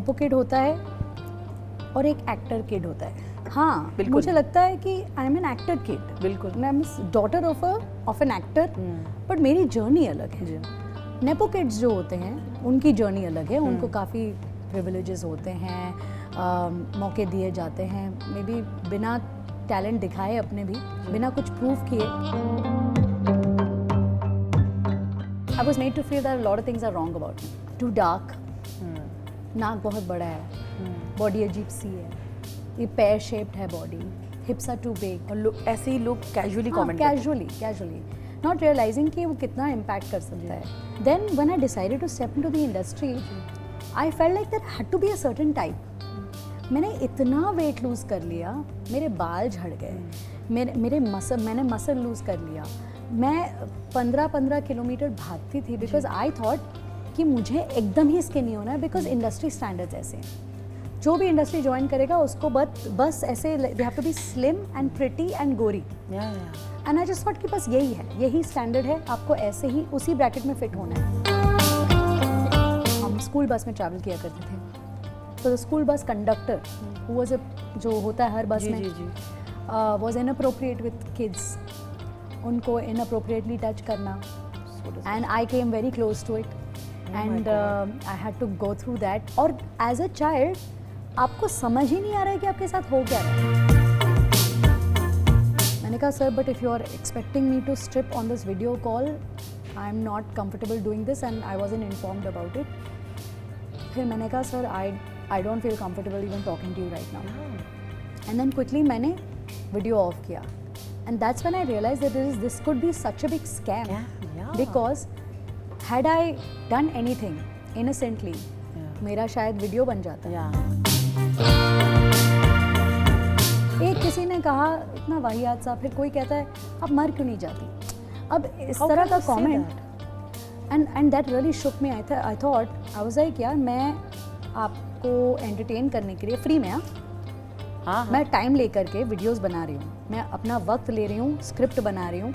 Nepo kid होता है और एक एक्टर किड होता है। हाँ, बिल्कुल। मुझे लगता है कि I am an actor kid, बिल्कुल। मैं daughter of an actor, but मेरी जर्नी अलग है। नेपो किड्स जो होते हैं उनकी जर्नी अलग है, उनको काफ़ी प्रिविलेजेस होते हैं, मौके दिए जाते हैं, मे बी बिना टैलेंट दिखाए अपने भी, बिना कुछ प्रूव किए। I was made to feel that lot of things are wrong about me. Too dark, नाक बहुत बड़ा है, बॉडी अजीब सी है, ये पेयर शेप्ड है body, hips are too big, और ऐसे ही लोग casually comment casually not realising कि वो कितना इम्पैक्ट कर सकता है। Then when I decided to step into the industry, I felt like that had to be a certain type. मैंने इतना वेट लूज़ कर लिया, मेरे बाल झड़ गए, मैंने मसल लूज़ कर लिया, मैं 15-15 किलोमीटर भागती थी बिकॉज आई थॉट कि मुझे एकदम ही स्किनी होना है, बिकॉज इंडस्ट्री स्टैंडर्ड्स ऐसे हैं। जो भी इंडस्ट्री ज्वाइन करेगा उसको बस ऐसे they have to be slim and pretty and गोरी, एंड आई जस्ट थॉट कि बस यही है, यही स्टैंडर्ड है, आपको ऐसे ही उसी ब्रैकेट में फिट होना है। हम स्कूल बस में ट्रैवल किया करते थे, तो स्कूल बस कंडक्टर वाज जो होता है हर बस में, वाज इनअप्रोप्रिएट विद किड्स, उनको इनअप्रोप्रिएटली टच करना, and I came very close to it, and I had to go through that. और एज अ चाइल्ड आपको समझ ही नहीं आ रहा है कि आपके साथ हो क्या रहा है। मैंने कहा sir, but if you are expecting me to strip on this video call, I am not comfortable doing this and I was in informed about it. फिर मैंने कहा sir, I don't feel comfortable even talking to you right now, and then quickly मैंने video off किया, and that's when I realise that this could be such a big scam, because had I done anything innocently, मेरा शायद video बन जाता। एक किसी ने कहा इतना वाहियात सा, फिर कोई कहता है आप मर क्यों नहीं जाती। अब इस तरह का comment, and that really shook me. I thought, I was like यार, मैं आपको एंटरटेन करने के लिए फ्री में मैं टाइम लेकर के वीडियोस बना रही हूँ, मैं अपना वक्त ले रही हूँ, स्क्रिप्ट बना रही हूँ,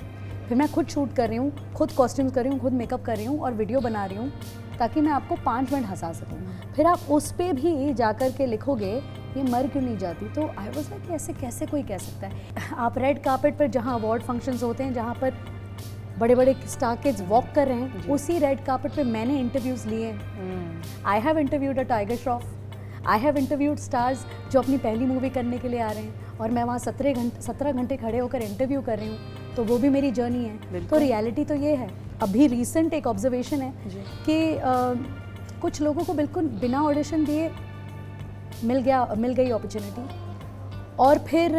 फिर मैं खुद शूट कर रही हूँ, खुद कॉस्ट्यूम्स कर रही हूँ, खुद मेकअप कर रही हूँ और वीडियो बना रही हूँ ताकि मैं आपको 5 मिनट हंसा सकूँ। फिर आप उस पर भी जा कर के लिखोगे ये मर क्यों नहीं जाती। तो आई वाज लाइक ऐसे कैसे कोई कह सकता है। आप रेड कार्पेट पर जहाँ अवार्ड फंक्शंस होते हैं, जहाँ पर बड़े बड़े स्टार किड्स वॉक कर रहे हैं, उसी रेड कार्पेट पे मैंने इंटरव्यूज़ लिए हैं। I have interviewed a tiger Shroff, I have interviewed stars जो अपनी पहली मूवी करने के लिए आ रहे हैं, और मैं वहाँ 17 घंटे खड़े होकर इंटरव्यू कर रही हूँ, तो वो भी मेरी जर्नी है। तो रियलिटी तो ये है। अभी रीसेंट एक ऑब्जर्वेशन है कि कुछ लोगों को बिल्कुल बिना ऑडिशन दिए मिल गई अपॉर्चुनिटी, और फिर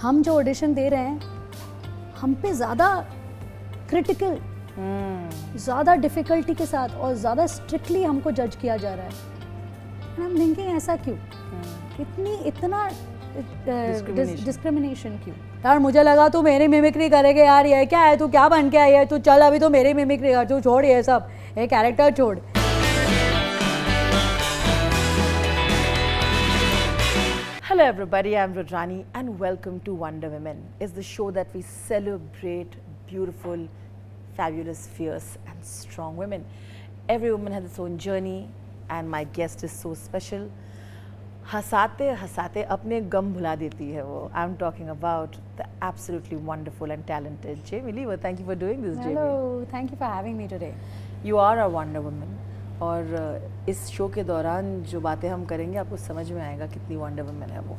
हम जो ऑडिशन दे रहे हैं हम पे ज़्यादा क्रिटिकल, ज़्यादा डिफ़िकल्टी के साथ और ज़्यादा स्ट्रिक्टली हमको जज किया जा रहा है। हम थिंकिंग ऐसा क्यों, इतना डिस्क्रिमिनेशन क्यों। यार मुझे लगा तू मेरी मिमिक्री करेगा, यार ये क्या है, तू क्या बन के आई है, तू चल अभी तो मेरी मिमिक्री कर, तू छोड़ ये सब, ये कैरेक्टर छोड़। Hello everybody, I'm Rudrani and welcome to Wonder Women. It's the show that we celebrate beautiful, fabulous, fierce and strong women. Every woman has its own journey and my guest is so special. हंसाते हंसाते अपने गम भुला देती है वो. I'm talking about the absolutely wonderful and talented Jamie Lever. Thank you for doing this, Jamie. Hello, thank you for having me today. You are a Wonder Woman. और इस show के दौरान जो बातें हम करेंगे आपको समझ में आएगा कितनी वंडर वुमन है वो.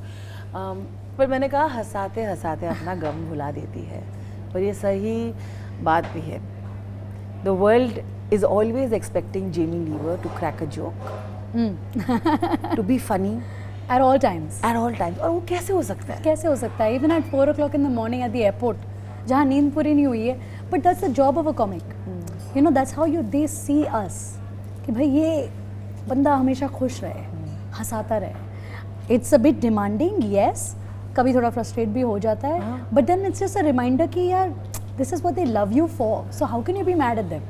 पर मैंने कहा हंसाते हंसाते अपना गम भुला देती है, और ये सही बात भी है. The world is always expecting Jamie Lever to crack a joke, to be funny At all times. At all times. और वो कैसे हो सकता है? कैसे हो सकता है? Even at 4 o'clock in the morning at the airport, जहाँ नींद पूरी नहीं हुई है, but that's the job of a comic. You know, that's how they see us. कि भाई ये बंदा हमेशा खुश रहे, हंसाता रहे. It's a bit demanding, yes. कभी थोड़ा frustrate भी हो जाता है, but then it's just a reminder कि यार this is what they love you for. So how can you be mad at them?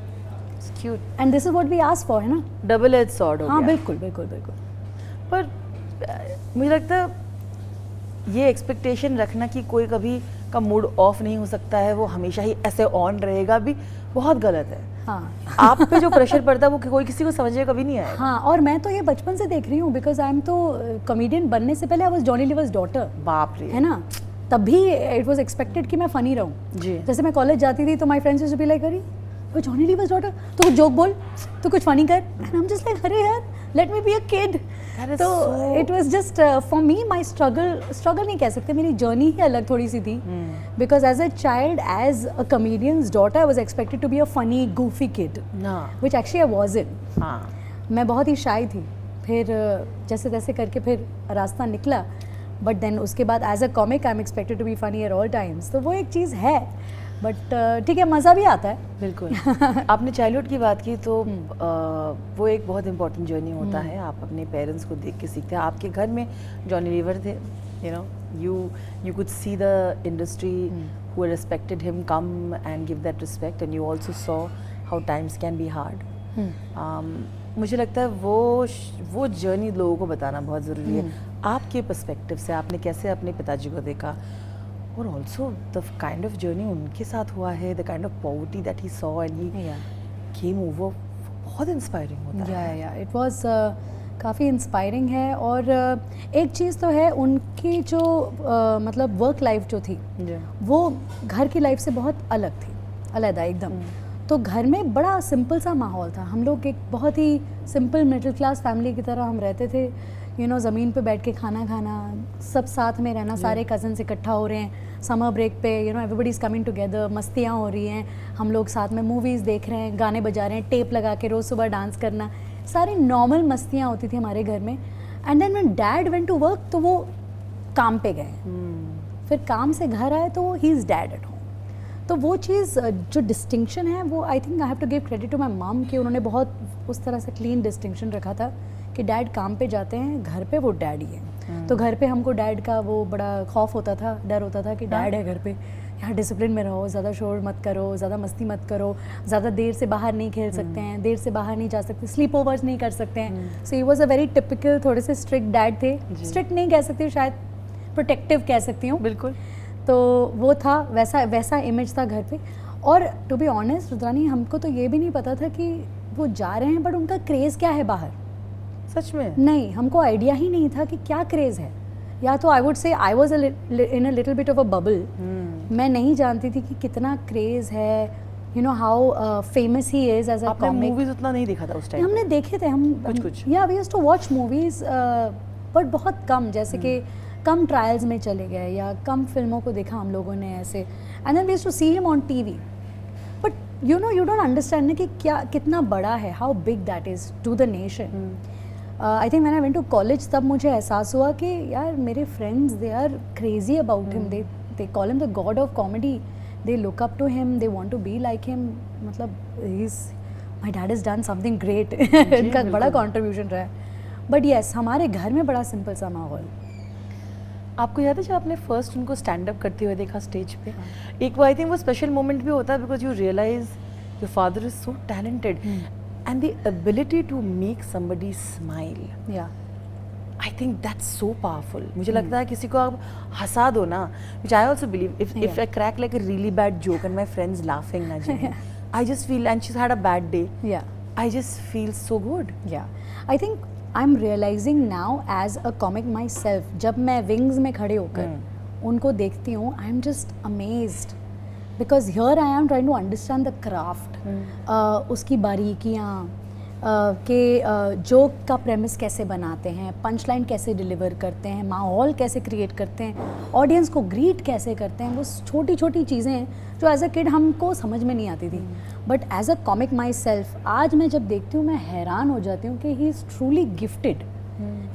It's cute. And this is what we ask for, है ना? Double-edged sword हो गया. हाँ बिल्कुल बिल्कुल बिल्कुल. पर मुझे लगता है ये एक्सपेक्टेशन रखना कि कोई कभी का मूड ऑफ नहीं हो सकता है, वो हमेशा ही ऐसे ऑन रहेगा, भी बहुत गलत है. हाँ आप पे जो प्रेशर पड़ता है वो कोई किसी को समझने कभी नहीं आएगा। हाँ, और मैं तो ये बचपन से देख रही हूँ, बिकॉज आई एम तो कॉमेडियन बनने से पहले I was Johnny levers daughter, बाप रे। है ना, तब भी इट वाज एक्सपेक्टेड कि मैं फनी रहूँ। जी। जैसे मैं कॉलेज जाती थी तो my friends used to be like, अरे वो जॉनी लीवर्स डॉटर, तो कुछ जोक बोल, तो कुछ फनी कर, and I am just like, अरे यार late me be a kid. That is तो so- it was just for me my struggle नहीं कह सकते, मेरी जर्नी ही अलग थोड़ी सी थी, because as a child, as a comedian's daughter, I was expected to be a funny goofy kid, हाँ व्हिच एक्चुअली आई वाज़न्ट। हाँ। मैं बहुत ही शाय थी, फिर जैसे तैसे करके फिर रास्ता निकला, बट देन उसके बाद as a comic I am expected to be funny at all times, तो वो एक चीज़ है, बट ठीक है, मज़ा भी आता है। बिल्कुल। आपने चाइल्डहुड की बात की तो वो एक बहुत इंपॉर्टेंट जर्नी होता है, आप अपने पेरेंट्स को देख के सीखते हैं। आपके घर में जॉनी लीवर थे, you know, you could see the industry who respected him come and give that respect, and you also saw how times can be hard. मुझे लगता है वो जर्नी लोगों को बताना बहुत ज़रूरी है। आपके पर्सपेक्टिव से आपने कैसे अपने पिताजी को देखा, और also the kind of journey उनके साथ हुआ है, the kind of poverty that he saw and he came over, बहुत इंस्पायरिंग होता है। या इट वाज काफ़ी इंस्पायरिंग है। और एक चीज़ तो है, उनकी जो मतलब वर्क लाइफ जो थी, वो घर की लाइफ से बहुत अलग थी, अलग एकदम। तो घर में बड़ा सिंपल सा माहौल था, हम लोग एक बहुत ही सिंपल मिडिल क्लास फैमिली की तरह हम रहते थे, यू नो, ज़मीन पे बैठ के खाना खाना, सब साथ में रहना, सारे कज़न्स इकट्ठा हो रहे हैं समर ब्रेक पे, you know, everybody is coming together, मस्तियाँ हो रही हैं, हम लोग साथ में मूवीज़ देख रहे हैं, गाने बजा रहे हैं, टेप लगा के रोज़ सुबह डांस करना, सारी नॉर्मल मस्तियाँ होती थी हमारे घर में। And then when dad went to work, तो वो काम पे गए, फिर काम से घर आए तो he is dad at home. तो वो चीज़ जो डिस्टिंक्शन है, वो I think I have to give credit to my mum, कि उन्होंने बहुत उस तरह से क्लीन डिस्टिंक्शन रखा था कि डैड काम पे जाते हैं, घर पे वो डैड ही है। तो घर पे हमको डैड का वो बड़ा खौफ होता था, डर होता था कि डैड है घर पे, यहाँ डिसिप्लिन में रहो, ज़्यादा शोर मत करो, ज़्यादा मस्ती मत करो, ज़्यादा देर से बाहर नहीं खेल सकते हैं, देर से बाहर नहीं जा सकते, स्लीप ओवर्स नहीं कर सकते हैं। So he was a very typical, थोड़े से स्ट्रिक्ट डैड थे, स्ट्रिक्ट नहीं कह सकती, शायद प्रोटेक्टिव कह सकती हूँ। बिल्कुल। तो वो था, वैसा इमेज था घर पे। और टू बी ऑनेस्ट रुद्रानी, हमको तो ये भी नहीं पता था कि वो जा रहे हैं, बट उनका क्रेज़ क्या है बाहर, सच में नहीं, हमको आइडिया ही नहीं था कि क्या क्रेज़ है। या तो I would say I was in a little bit of a bubble, मैं नहीं जानती थी कि कितना क्रेज़ है, you know how famous he is as a आपने कॉमिक। मूवीज उतना नहीं देखा था उस टाइम? हमने देखे थे, हम कुछ या we used to watch movies, but बहुत कम, जैसे कि कम ट्रायल्स में चले गए या कम फिल्मों को देखा हम लोगों ने ऐसे। And then we used to see him on TV, but you know, you don't understand कि क्या कितना बड़ा है, how big that is to the nation. I think when I went to college, तब मुझे एहसास हुआ कि यार मेरे friends, they are crazy about him, they call him the god of comedy, they look up to him, they want to be like him. मतलब he is, my dad has done something great, इनका बड़ा contribution रहा है। But yes, हमारे घर में बड़ा simple सा माहौल। आपको याद है जब आपने फर्स्ट उनको स्टैंड अप करते हुए देखा स्टेज पे? एक वो आई थिंक वो स्पेशल मोमेंट भी होता है, because you realise your father is so talented and the ability to make somebody smile. Yeah. I think that's so powerful. मुझे लगता है किसी को आप हंसा दो ना, which I also believe, if I crack like a really bad joke and my friends laughing na ji, I just feel, and she's had a bad day, Yeah. I just feel so good. Yeah. I think I'm realizing now as a comic myself, जब मैं wings में खड़े होकर उनको देखती हूँ, I'm just amazed. Because here I am trying to understand the craft, उसकी बारीकियाँ, के जोक का प्रेमिस कैसे बनाते हैं, पंच लाइन कैसे डिलीवर करते हैं, माहौल कैसे क्रिएट करते हैं, ऑडियंस को ग्रीट कैसे करते हैं, वो छोटी छोटी चीज़ें हैं जो एज अ किड हमको समझ में नहीं आती थी। But as a comic myself, आज मैं जब देखती हूँ मैं हैरान हो जाती हूँ कि ही इज़ ट्रूली गिफ्टेड।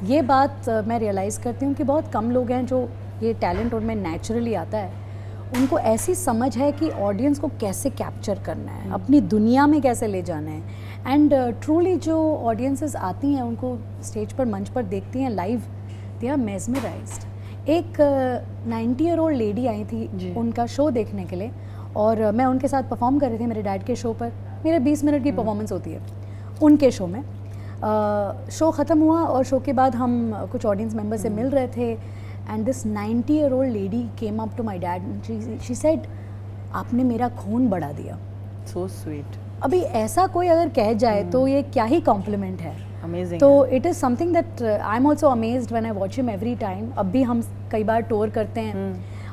ये बात मैं रियलाइज़ करती हूँ कि बहुत कम लोग हैं जो ये टैलेंट उनमें नेचुरली आता है, उनको ऐसी समझ है कि ऑडियंस को कैसे कैप्चर करना है, अपनी दुनिया में कैसे ले जाना है। एंड ट्रूली जो ऑडियंसेस आती हैं, उनको स्टेज पर, मंच पर देखती हैं लाइव, दे आर मेस्मराइज्ड। एक 90-year-old लेडी आई थी उनका शो देखने के लिए, और मैं उनके साथ परफॉर्म कर रही थी मेरे डैड के शो पर। मेरे 20 मिनट की परफॉर्मेंस होती है उनके शो में। शो ख़त्म हुआ और शो के बाद हम कुछ ऑडियंस मेंबर से मिल रहे थे, and this 90-year-old lady came up to my dad, she said, आपने मेरा खून बढ़ा दिया। so sweet. अभी ऐसा कोई अगर कह जाए तो ये क्या ही कॉम्प्लीमेंट है. Amazing. तो it is something that I am also amazed when I watch him every time. अब भी हम कई बार टूर करते हैं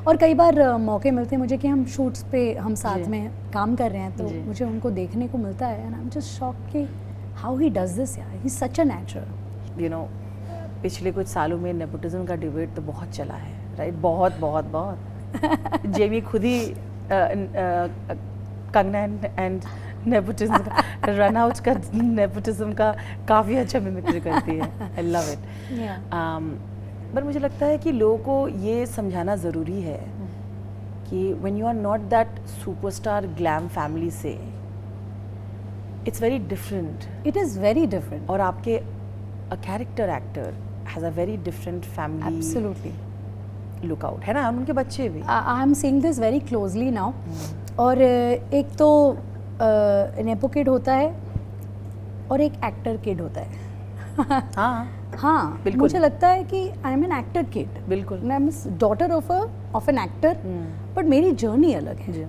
और कई बार मौके मिलते हैं मुझे कि हम शूट्स पे हम साथ में काम कर रहे हैं, तो मुझे उनको देखने को मिलता है and I am just shocked कि हाउ ही डज दिस. यार he is such a natural. You know, पिछले कुछ सालों में नेपोटिज्म का डिबेट तो बहुत चला है, राइट? बहुत बहुत बहुत. जेमी खुद ही कंगना एंड नेपोटिज्म का रन आउट का नेपोटिज्म का काफ़ी अच्छा मिमिक्री करती है. आई लव इट. पर मुझे लगता है कि लोगों को ये समझाना ज़रूरी है कि when you are not that superstar glam family से, it's very different. It is very different. और आपके a character actor has a very different family absolutely lookout, है ना? उनके बच्चे भी. I am seeing this very closely now. और एक तो नेपो किड होता है और एक एक्टर किड होता है. हाँ, बिल्कुल. मुझे लगता है कि I am an actor kid. बिल्कुल. I am daughter of an actor, but मेरी जर्नी अलग है.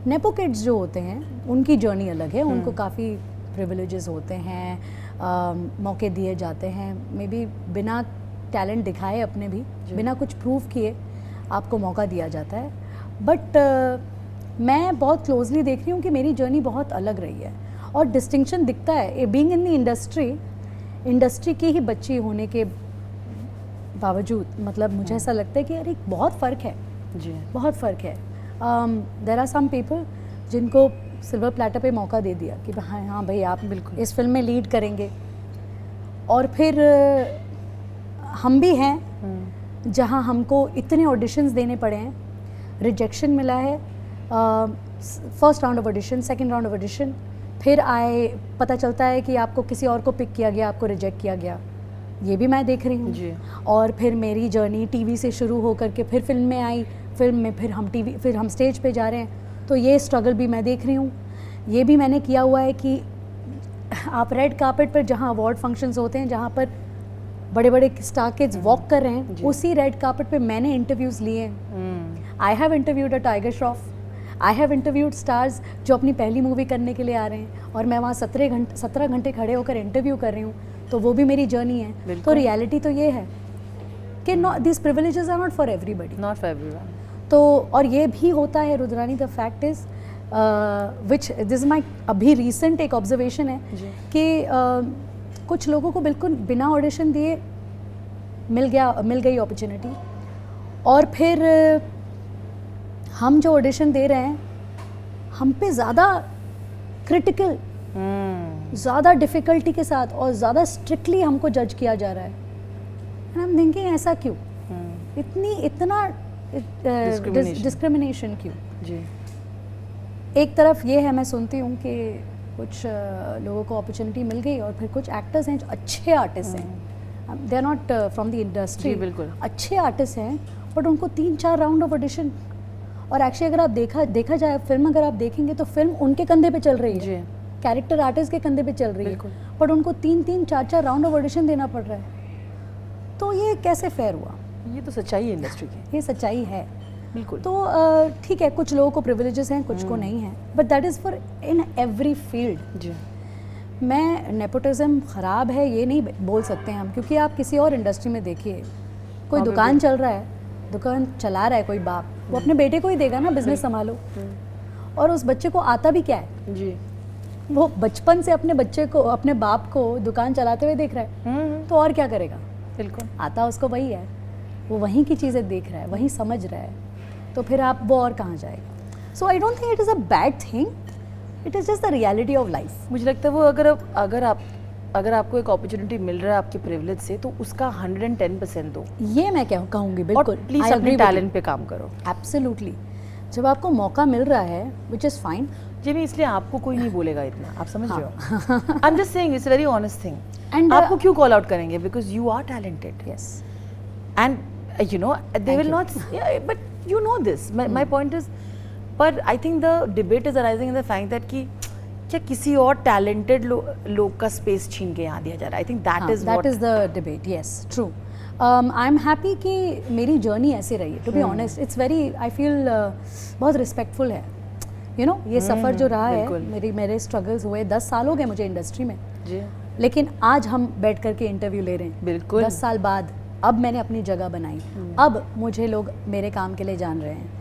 नेपो किड्स जो होते हैं उनकी जर्नी अलग है. उनको काफ़ी प्रिविलेजेस होते हैं, मौके दिए जाते हैं. मे बी बिना टैलेंट दिखाए अपने भी, बिना कुछ प्रूव किए आपको मौका दिया जाता है. बट मैं बहुत क्लोजली देख रही हूँ कि मेरी जर्नी बहुत अलग रही है और डिस्टिंक्शन दिखता है. बीइंग इन द इंडस्ट्री की ही बच्ची होने के बावजूद, मतलब मुझे ऐसा लगता है कि यार एक बहुत फ़र्क है जी. बहुत फ़र्क है. देयर आर सम पीपल जिनको सिल्वर प्लेटर पे मौका दे दिया कि हाँ भाई आप बिल्कुल इस फिल्म में लीड करेंगे, और फिर हम भी हैं जहाँ हमको इतने ऑडिशंस देने पड़े हैं, रिजेक्शन मिला है. First round of audition, second round of audition, फिर पता चलता है कि आपको किसी और को पिक किया गया, आपको रिजेक्ट किया गया. ये भी मैं देख रही हूँ. और फिर मेरी जर्नी टीवी से शुरू होकर के फिर फिल्म में आई, फिल्म में फिर हम स्टेज पे जा रहे हैं, तो ये स्ट्रगल भी मैं देख रही हूँ. ये भी मैंने किया हुआ है कि आप रेड कार्पेट पर जहाँ अवार्ड फंक्शंस होते हैं, जहाँ पर बड़े बड़े स्टार किड्स वॉक कर रहे हैं, उसी रेड कार्पेट पे मैंने इंटरव्यूज़ लिए हैं. I have interviewed a tiger Shroff, I have interviewed stars जो अपनी पहली मूवी करने के लिए आ रहे हैं, और मैं वहाँ 17 घंटे खड़े होकर इंटरव्यू कर रही हूँ. तो वो भी मेरी जर्नी है. तो रियलिटी तो ये है कि this privileges are not for everybody. Not for everyone. तो और ये भी होता है Rudrani, the fact is which this my अभी रिसेंट एक ऑब्जर्वेशन है कि कुछ लोगों को बिल्कुल बिना ऑडिशन दिए मिल गई अपॉर्चुनिटी, और फिर हम जो ऑडिशन दे रहे हैं हम पे ज़्यादा क्रिटिकल, ज़्यादा डिफ़िकल्टी के साथ और ज़्यादा स्ट्रिक्टली हमको जज किया जा रहा है. एंड आई एम थिंकिंग ऐसा क्यों? इतना डिस्क्रिमिनेशन क्यों? जी. एक तरफ ये है, मैं सुनती हूँ कि कुछ लोगों को अपॉर्चुनिटी मिल गई, और फिर कुछ एक्टर्स हैं जो अच्छे आर्टिस्ट हैं, they are not from the industry, बिल्कुल अच्छे आर्टिस्ट हैं, बट उनको 3-4 राउंड ऑफ ऑडिशन. और एक्चुअली अगर आप देखा जाए फिल्म, अगर आप देखेंगे तो फिल्म उनके कंधे पे चल रही है, कैरेक्टर आर्टिस्ट के कंधे पे चल रही है, बट उनको 3-3, 4-4 राउंड ऑफ ऑडिशन देना पड़ रहा है. तो ये कैसे फेयर हुआ? ये तो सच्चाई है इंडस्ट्री की. ये सच्चाई है. बिल्कुल. तो ठीक है, कुछ लोगों को प्रिविलेजेस हैं, कुछ को नहीं है, but that is for in every field. जी. मैं नेपोटिज्म ख़राब है ये नहीं बोल सकते हम, क्योंकि आप किसी और इंडस्ट्री में देखिए, कोई दुकान चल रहा है, दुकान चला रहा है कोई बाप, वो अपने बेटे को ही देगा ना, बिजनेस संभालो. और उस बच्चे को आता भी क्या है? जी. वो बचपन से अपने बच्चे को, अपने बाप को दुकान चलाते हुए देख रहा है, तो और क्या करेगा? बिल्कुल. आता उसको वही है, वो वहीं की चीज़ें देख रहा है, वहीं समझ रहा है, तो फिर आप वो और कहाँ जाएगा? So I don't think it is a bad thing, it is just the reality of life. मुझे लगता है वो अगर आपको एक अपॉर्चुनिटी मिल रहा है आपके प्रिविलेज से, तो उसका 110% दो. ये मैं क्या कहूँगी, बिल्कुल. प्लीज अपने टैलेंट पे काम करो. एब्सोल्युटली. जब आपको मौका मिल रहा है, विच इज़ फाइन. जिमी, इसलिए आपको कोई नहीं बोलेगा इतना, आप समझ रहे हो? I am just saying it's very honest thing. And आपको क्यों कॉल आउट करेंगे? Because you are talented. Yes. And you know they will not, but you know this. My point is, पर I think the debate is arising in the fact that कि क्या किसी और talented लोग का space छीन के यहाँ दिया जा रहा है. I think that is the debate. Yes, true. I am happy कि मेरी जर्नी ऐसे रही है. To be honest, it's very, I feel बहुत रिस्पेक्टफुल है यू नो ये सफ़र जो रहा है, बिल्कुल। मेरे स्ट्रगल्स हुए, 10 साल हो गए मुझे इंडस्ट्री में, जी लेकिन आज हम बैठ कर के इंटरव्यू ले रहे हैं। बिल्कुल। 10 साल बाद अब मैंने अपनी जगह बनाई, अब मुझे लोग मेरे काम के लिए जान रहे हैं।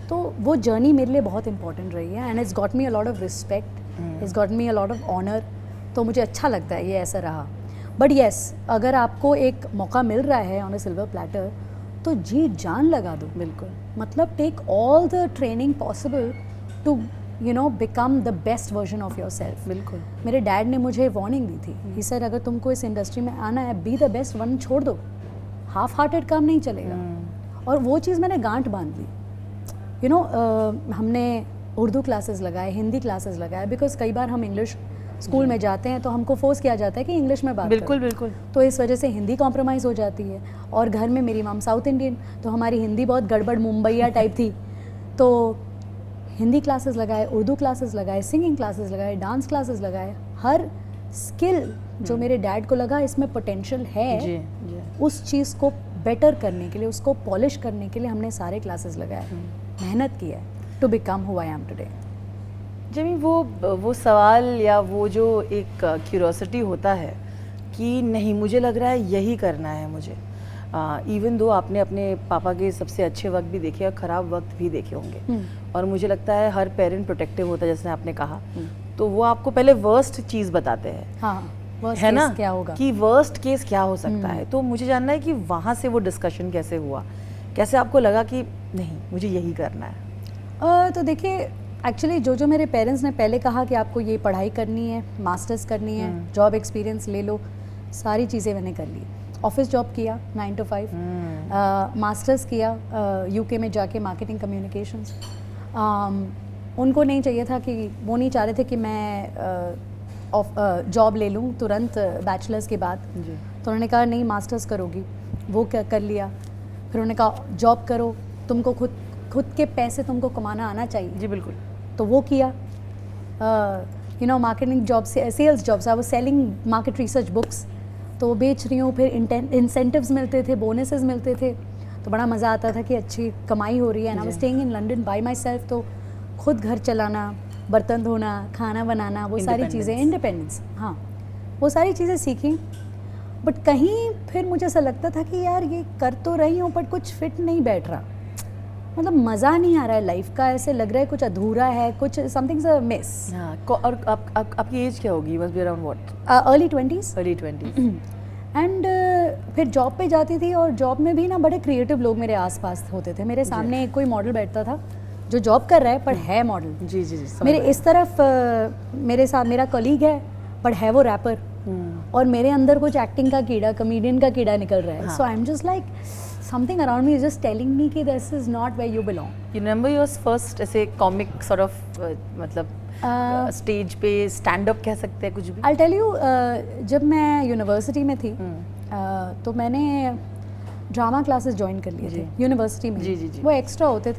तो वो जर्नी मेरे लिए बहुत इंपॉर्टेंट रही है, and it's got me a lot of respect, it's got me a lot of honour. तो मुझे अच्छा लगता है ये ऐसा रहा। बट येस, अगर आपको एक मौका मिल रहा है ऑन अ सिल्वर प्लेटर तो जी जान लगा दो। बिल्कुल। मतलब take all the training possible to you know become the best version of yourself. बिल्कुल। मेरे डैड ने मुझे वार्निंग दी थी, ही सर अगर तुमको इस इंडस्ट्री में आना है, बी द बेस्ट, वन छोड़ दो, हाफ हार्टेड काम नहीं चलेगा। और वो चीज़ मैंने गांठ बांध ली। यू नो हमने उर्दू क्लासेस लगाए, हिंदी क्लासेस लगाए, बिकॉज कई बार हम इंग्लिश स्कूल में जाते हैं तो हमको फोर्स किया जाता है कि इंग्लिश में बात बिल्कुल करो। बिल्कुल। तो इस वजह से हिंदी कॉम्प्रोमाइज़ हो जाती है। और घर में मेरी मम साउथ इंडियन, तो हमारी हिंदी बहुत गड़बड़ मुंबईया टाइप थी। तो हिंदी क्लासेस लगाए, उर्दू क्लासेस लगाए, सिंगिंग क्लासेस लगाए, डांस क्लासेस लगाए। हर स्किल जो मेरे डैड को लगा इसमें पोटेंशियल है, जी जी। उस चीज़ को बेटर करने के लिए, उसको पॉलिश करने के लिए हमने सारे क्लासेस लगाए, मेहनत की है to become who I am today. Jamie वो सवाल या वो जो एक क्यूरोसिटी होता है कि नहीं मुझे लग रहा है यही करना है मुझे, इवन दो आपने अपने पापा के सबसे अच्छे वक्त भी देखे और ख़राब वक्त भी देखे होंगे, और मुझे लगता है हर पेरेंट प्रोटेक्टिव होता है जैसे आपने कहा, तो वो आपको पहले वर्स्ट चीज़ बताते हैं। हाँ, worst है ना, case क्या होगा, कि वर्स्ट केस क्या हो सकता है। तो मुझे जानना है कि वहाँ से वो डिस्कशन कैसे हुआ, कैसे आपको लगा कि नहीं मुझे यही करना है। तो देखिए एक्चुअली जो मेरे पेरेंट्स ने पहले कहा कि आपको ये पढ़ाई करनी है, मास्टर्स करनी है, जॉब एक्सपीरियंस ले लो, सारी चीज़ें मैंने कर ली। ऑफिस जॉब किया 9 to 5, मास्टर्स किया यूके में जाके मार्केटिंग कम्युनिकेशंस। उनको नहीं चाहिए था कि, वो नहीं चाह रहे थे कि मैं जॉब ले लूँ तुरंत बैचलर्स के बाद। जी। तो उन्होंने कहा नहीं मास्टर्स करोगी, वो कर लिया। फिर उन्होंने कहा जॉब करो, तुमको खुद के पैसे तुमको कमाना आना चाहिए। जी बिल्कुल। तो वो किया। यू नो मार्केटिंग जॉब से sales jobs, I was selling market research books, तो वो बेच रही हूँ। फिर इंसेंटिव्स मिलते थे, बोनसेस मिलते थे, तो बड़ा मज़ा आता था कि अच्छी कमाई हो रही है। And I was staying in London bye my self, तो खुद घर चलाना, बर्तन धोना, खाना बनाना, वो सारी चीज़ें, इंडिपेंडेंस, हाँ वो सारी चीज़ें सीखी। बट कहीं फिर मुझे ऐसा लगता था कि यार ये कर तो रही हूँ बट कुछ फिट नहीं बैठ रहा, मतलब मज़ा नहीं आ रहा है लाइफ का, ऐसे लग रहा है कुछ अधूरा है, कुछ समथिंग्स मिस। हाँ, और आपकी एज क्या होगी? Must be around what? Early 20s। Early 20s। And फिर जॉब पे जाती थी, और जॉब में भी ना बड़े क्रिएटिव लोग मेरे आसपास होते थे। मेरे सामने कोई मॉडल बैठता था जो जॉब कर रहा है पर है मॉडल। जी जी जी। मेरे इस तरफ मेरे साथ मेरा कलीग है पर है वो रैपर, और मेरे अंदर कुछ एक्टिंग का कीड़ा, कॉमेडियन का कीड़ा निकल रहा है। So I am just like something around me is just telling me कि this is not where you belong. You remember your first ऐसे comic sort of मतलब स्टेज पे स्टैंड अप कह सकते हैं कुछ भी? I'll tell you, जब मैं यूनिवर्सिटी में थी तो मैंने ड्रामा क्लासेस ज्वाइन कर लिए थे यूनिवर्सिटी में। जी जी जी। वो एक्स्ट्रा होते थे,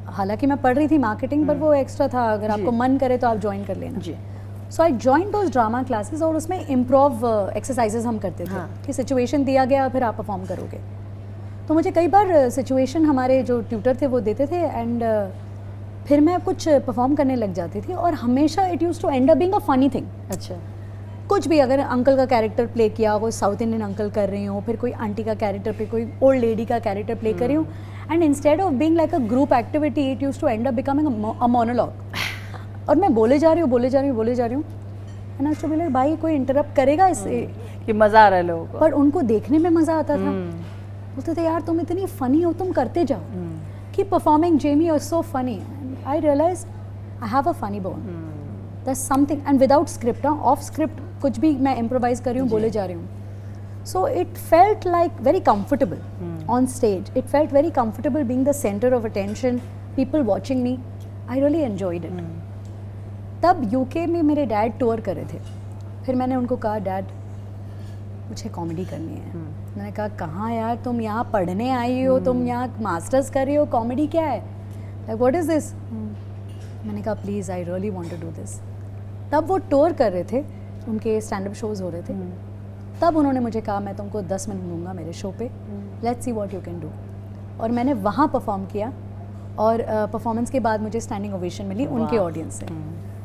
हालांकि मैं पढ़ रही थी मार्केटिंग, पर वो एक्स्ट्रा था, अगर आपको मन करे तो आप ज्वाइन कर लेना। जी। So I join those drama classes, और उसमें इम्प्रोव एक्सरसाइजेज हम करते थे कि सिचुएशन दिया गया फिर आप परफॉर्म करोगे। तो मुझे कई बार सिचुएशन हमारे जो ट्यूटर थे वो देते थे, एंड फिर मैं कुछ परफॉर्म करने लग जाती थी, और हमेशा it use to end up being a funny thing. अच्छा। कुछ भी, अगर अंकल का कैरेक्टर प्ले किया, कोई साउथ इंडियन अंकल कर रही हूँ, फिर कोई आंटी का कैरेक्टर पे, कोई ओल्ड लेडी का कैरेक्टर प्ले कर रही हूँ, and instead of being like a group activity it use to end up becoming a monologue. और मैं बोले जा रही हूँ एंड आज तो बोले भाई कोई इंटरप्ट करेगा इससे, कि मज़ा आ रहा है लोगों को, पर उनको देखने में मज़ा आता था। बोलते थे यार तुम इतनी फनी हो, तुम करते जाओ, कि performing Jamie is so funny. I realise I have a funny bone, that's something, and without script, off script कुछ भी मैं इम्प्रोवाइज कर रही हूँ, बोले जा रही हूँ। So it felt like very comfortable on stage, it felt very comfortable being the centre of attention, people watching me, I really enjoyed it. तब यूके में मेरे डैड टूर कर रहे थे, फिर मैंने उनको कहा डैड मुझे कॉमेडी करनी है। मैंने कहा कहाँ यार, तुम यहाँ पढ़ने आई हो, तुम यहाँ मास्टर्स कर रही हो, कॉमेडी क्या है, लाइक व्हाट इज़ दिस। मैंने कहा please I really want to do this. तब वो टूर कर रहे थे, उनके स्टैंड अप शोज़ हो रहे थे, तब उन्होंने मुझे कहा मैं तुमको 10 मिनट दूंगा मेरे शो पे, let's see what you can do. और मैंने वहाँ परफॉर्म किया, और परफॉर्मेंस के बाद मुझे स्टैंडिंग ओवेशन मिली उनके ऑडियंस से.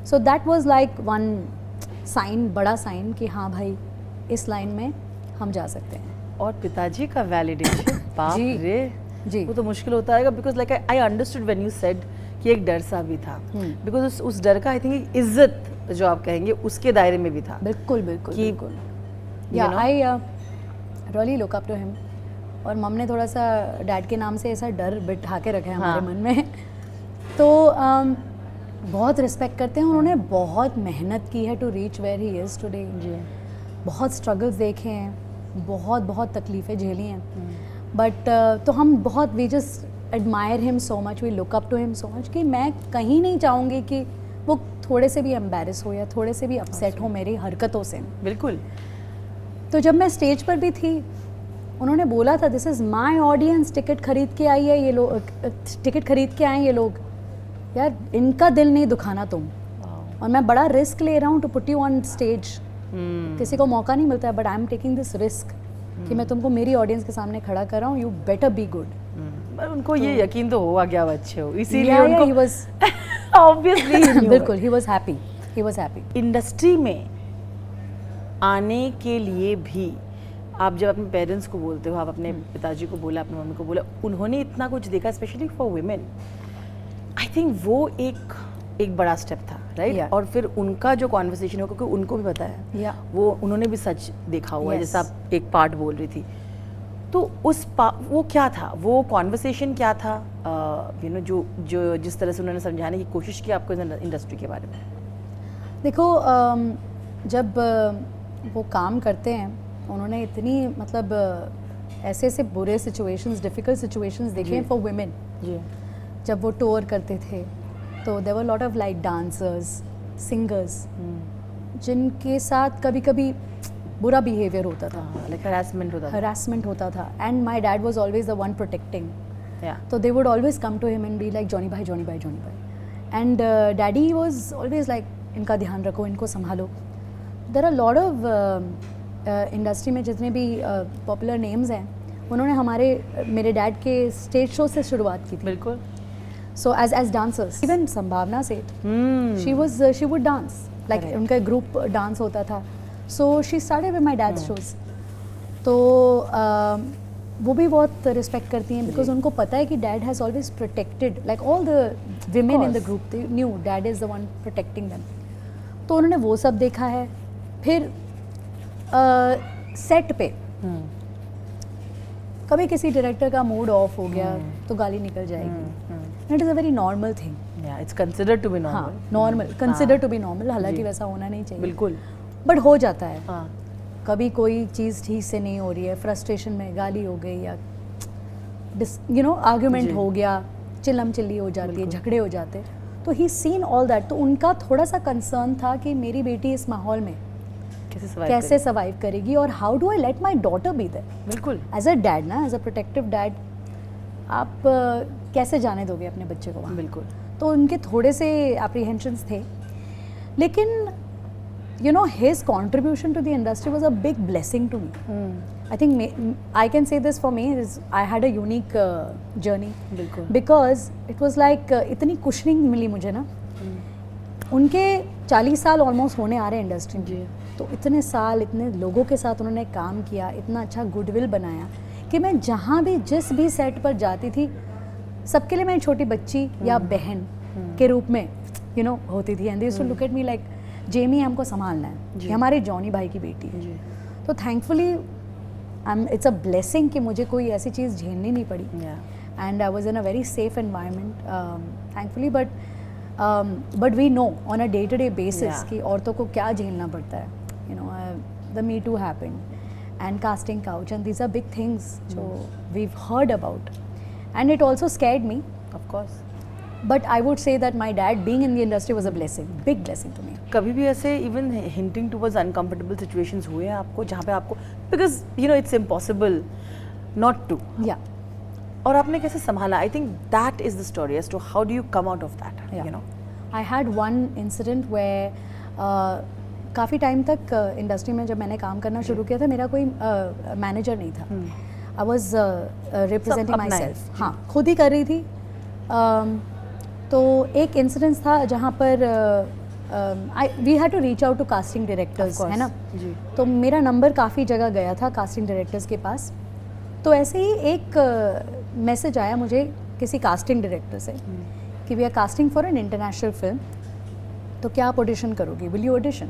So that was like one sine, बड़ा साइन कि हाँ भाई इस लाइन में हम जा सकते हैं. और पिताजी का वैलिडेशन बाप जी, रे, जी. वो तो मुश्किल होता है because like I understood when you said कि एक डर सा भी था, बिकॉज उस डर का आई थिंक एक इज्जत जो आप कहेंगे उसके दायरे में भी था. बिल्कुल बिल्कुल कि बिल्कुल. या I really look up to him. और मम ने थोड़ा सा डैड के नाम से ऐसा डर बिठा के रखा है हमारे मन में. तो बहुत रिस्पेक्ट करते हैं. उन्होंने बहुत मेहनत की है to reach where he is today. बहुत स्ट्रगल्स देखे हैं, बहुत बहुत तकलीफ़ें झेली हैं. बट तो हम बहुत we just admire him so much, we look up to him so much कि मैं कहीं नहीं चाहूँगी कि वो थोड़े से भी एम्बेरस हो या थोड़े से भी अपसेट हो मेरी हरकतों से. बिल्कुल. तो जब मैं स्टेज पर भी थी, उन्होंने बोला था this is my audience, ticket खरीद के आई है ये लोग, टिकट खरीद के आए ये लोग, यार इनका दिल नहीं दुखाना तुम. और मैं बड़ा रिस्क ले रहा हूँ to put you on stage. किसी को मौका नहीं मिलता है, but I am taking this risk कि मैं तुमको मेरी ऑडियंस के सामने खड़ा कर रहा हूँ. You better be good. उनको ये यकीन तो हुआ क्या बच्चे हो, इसीलिए उनको he was ऑब्वियसली बिल्कुल he was happy. इंडस्ट्री में आने के लिए भी आप जब अपने पेरेंट्स को बोलते हो, आप अपने पिताजी को बोला, अपनी मम्मी को बोला, उन्होंने इतना कुछ देखा specially for women. I think वो एक बड़ा स्टेप था, राइट? Yeah. और फिर उनका जो कॉन्वर्सेशन हो, क्योंकि उनको भी पता है, Yeah. वो उन्होंने भी सच देखा हुआ है. Yes. जैसा आप एक पार्ट बोल रही थी, तो वो क्या था, वो कॉन्वर्सेशन क्या था, यू नो जो जिस तरह से उन्होंने समझाने की कोशिश की आपको इंडस्ट्री के बारे में? देखो जब वो काम करते हैं, उन्होंने इतनी मतलब ऐसे ऐसे बुरे सिचुएशंस, डिफ़िकल्ट सिचुएशंस देखे हैं फॉर वुमेन. जी. जब वो टूर करते थे तो there were lot of like dancers, singers जिनके साथ कभी कभी बुरा बिहेवियर होता था, लाइक हरासमेंट होता था. And my dad was always the one protecting. Yeah. तो they would always come to him and be like Johnny भाई जॉनी भाई जॉनी भाई. And daddy was always like इनका ध्यान रखो, इनको संभालो. There are lot of industry में जितने भी पॉपुलर नेम्स हैं, उन्होंने मेरे डैड के स्टेज शो से शुरुआत की थी. बिल्कुल. सो एज डांसर्स, इवन संभावना सेठ, शी वुड डांस लाइक, उनका ग्रुप डांस होता था. So she started with my dad's shows. तो वो भी बहुत रिस्पेक्ट करती हैं बिकॉज उनको पता है कि dad has always protected like all the women in the group. They knew dad is the one protecting them. तो उन्होंने वो सब देखा है. फिर सेट पे कभी किसी डायरेक्टर का मूड ऑफ हो गया तो गाली निकल जाएगी. It is a very normal thing. It's considered to be normal. हाँ, normal, consider to be normal. हालांकि वैसा होना नहीं चाहिए. बिल्कुल. बट हो जाता है. हाँ. कभी कोई चीज़ ठीक से नहीं हो रही है, फ्रस्ट्रेशन में गाली हो गई या यू नो आर्ग्यूमेंट हो गया, चिल्लम चिल्ली हो जाती है, झगड़े हो जाते. तो ही सीन ऑल दैट. तो उनका थोड़ा सा कंसर्न था कि मेरी बेटी इस माहौल में कैसे सर्वाइव करेगी और how do I let my daughter be there. बिल्कुल. एज अ डैड ना, एज अ प्रोटेक्टिव डैड, आप कैसे जाने दोगे अपने बच्चे को वहाँ. बिल्कुल. तो उनके थोड़े से एप्रीहेंशंस थे. लेकिन you know his contribution to the industry was a big blessing to me. I think I can say this for me is I had a unique journey. बिल्कुल. Because it was like इतनी cushioning मिली मुझे ना. उनके 40 साल almost होने आ रहे हैं industry में. तो इतने साल इतने लोगों के साथ उन्होंने काम किया, इतना अच्छा गुडविल बनाया कि मैं जहाँ भी जिस भी सेट पर जाती थी, सबके लिए मैं छोटी बच्ची या बहन के रूप में यू नो होती थी. And they used to look at me like Jamie हमको संभालना है, ये हमारे जॉनी भाई की बेटी है. तो थैंकफुली इट्स अ ब्लेसिंग कि मुझे कोई ऐसी चीज़ झेलनी नहीं पड़ी. And I was in a very safe environment thankfully. But we know on a day to day basis कि औरतों को क्या झेलना पड़ता है. You know the me too happen and casting couch and these are big things जो we've heard about. And it also scared me of course. But I would say that my dad being in the industry was a blessing, big blessing to me. कभी भी ऐसे even hinting towards uncomfortable situations हुए हैं आपको जहाँ पे आपको because you know it's impossible not to. Yeah. और आपने कैसे संभाला? I think that is the story as to how do you come out of that. Yeah. You know. I had one incident where काफ़ी time तक industry में जब मैंने काम करना शुरू किया था, मेरा कोई मैनेजर नहीं था. I was representing myself. हाँ, खुद ही कर रही थी. तो एक इंसिडेंस था जहाँ पर we had to reach out to casting directors, है ना। जी। तो मेरा नंबर काफ़ी जगह गया था कास्टिंग डायरेक्टर्स के पास। तो ऐसे ही एक मैसेज आया मुझे किसी कास्टिंग डायरेक्टर से कि we are casting for an international film, तो क्या आप ऑडिशन करोगे, विल यू ऑडिशन।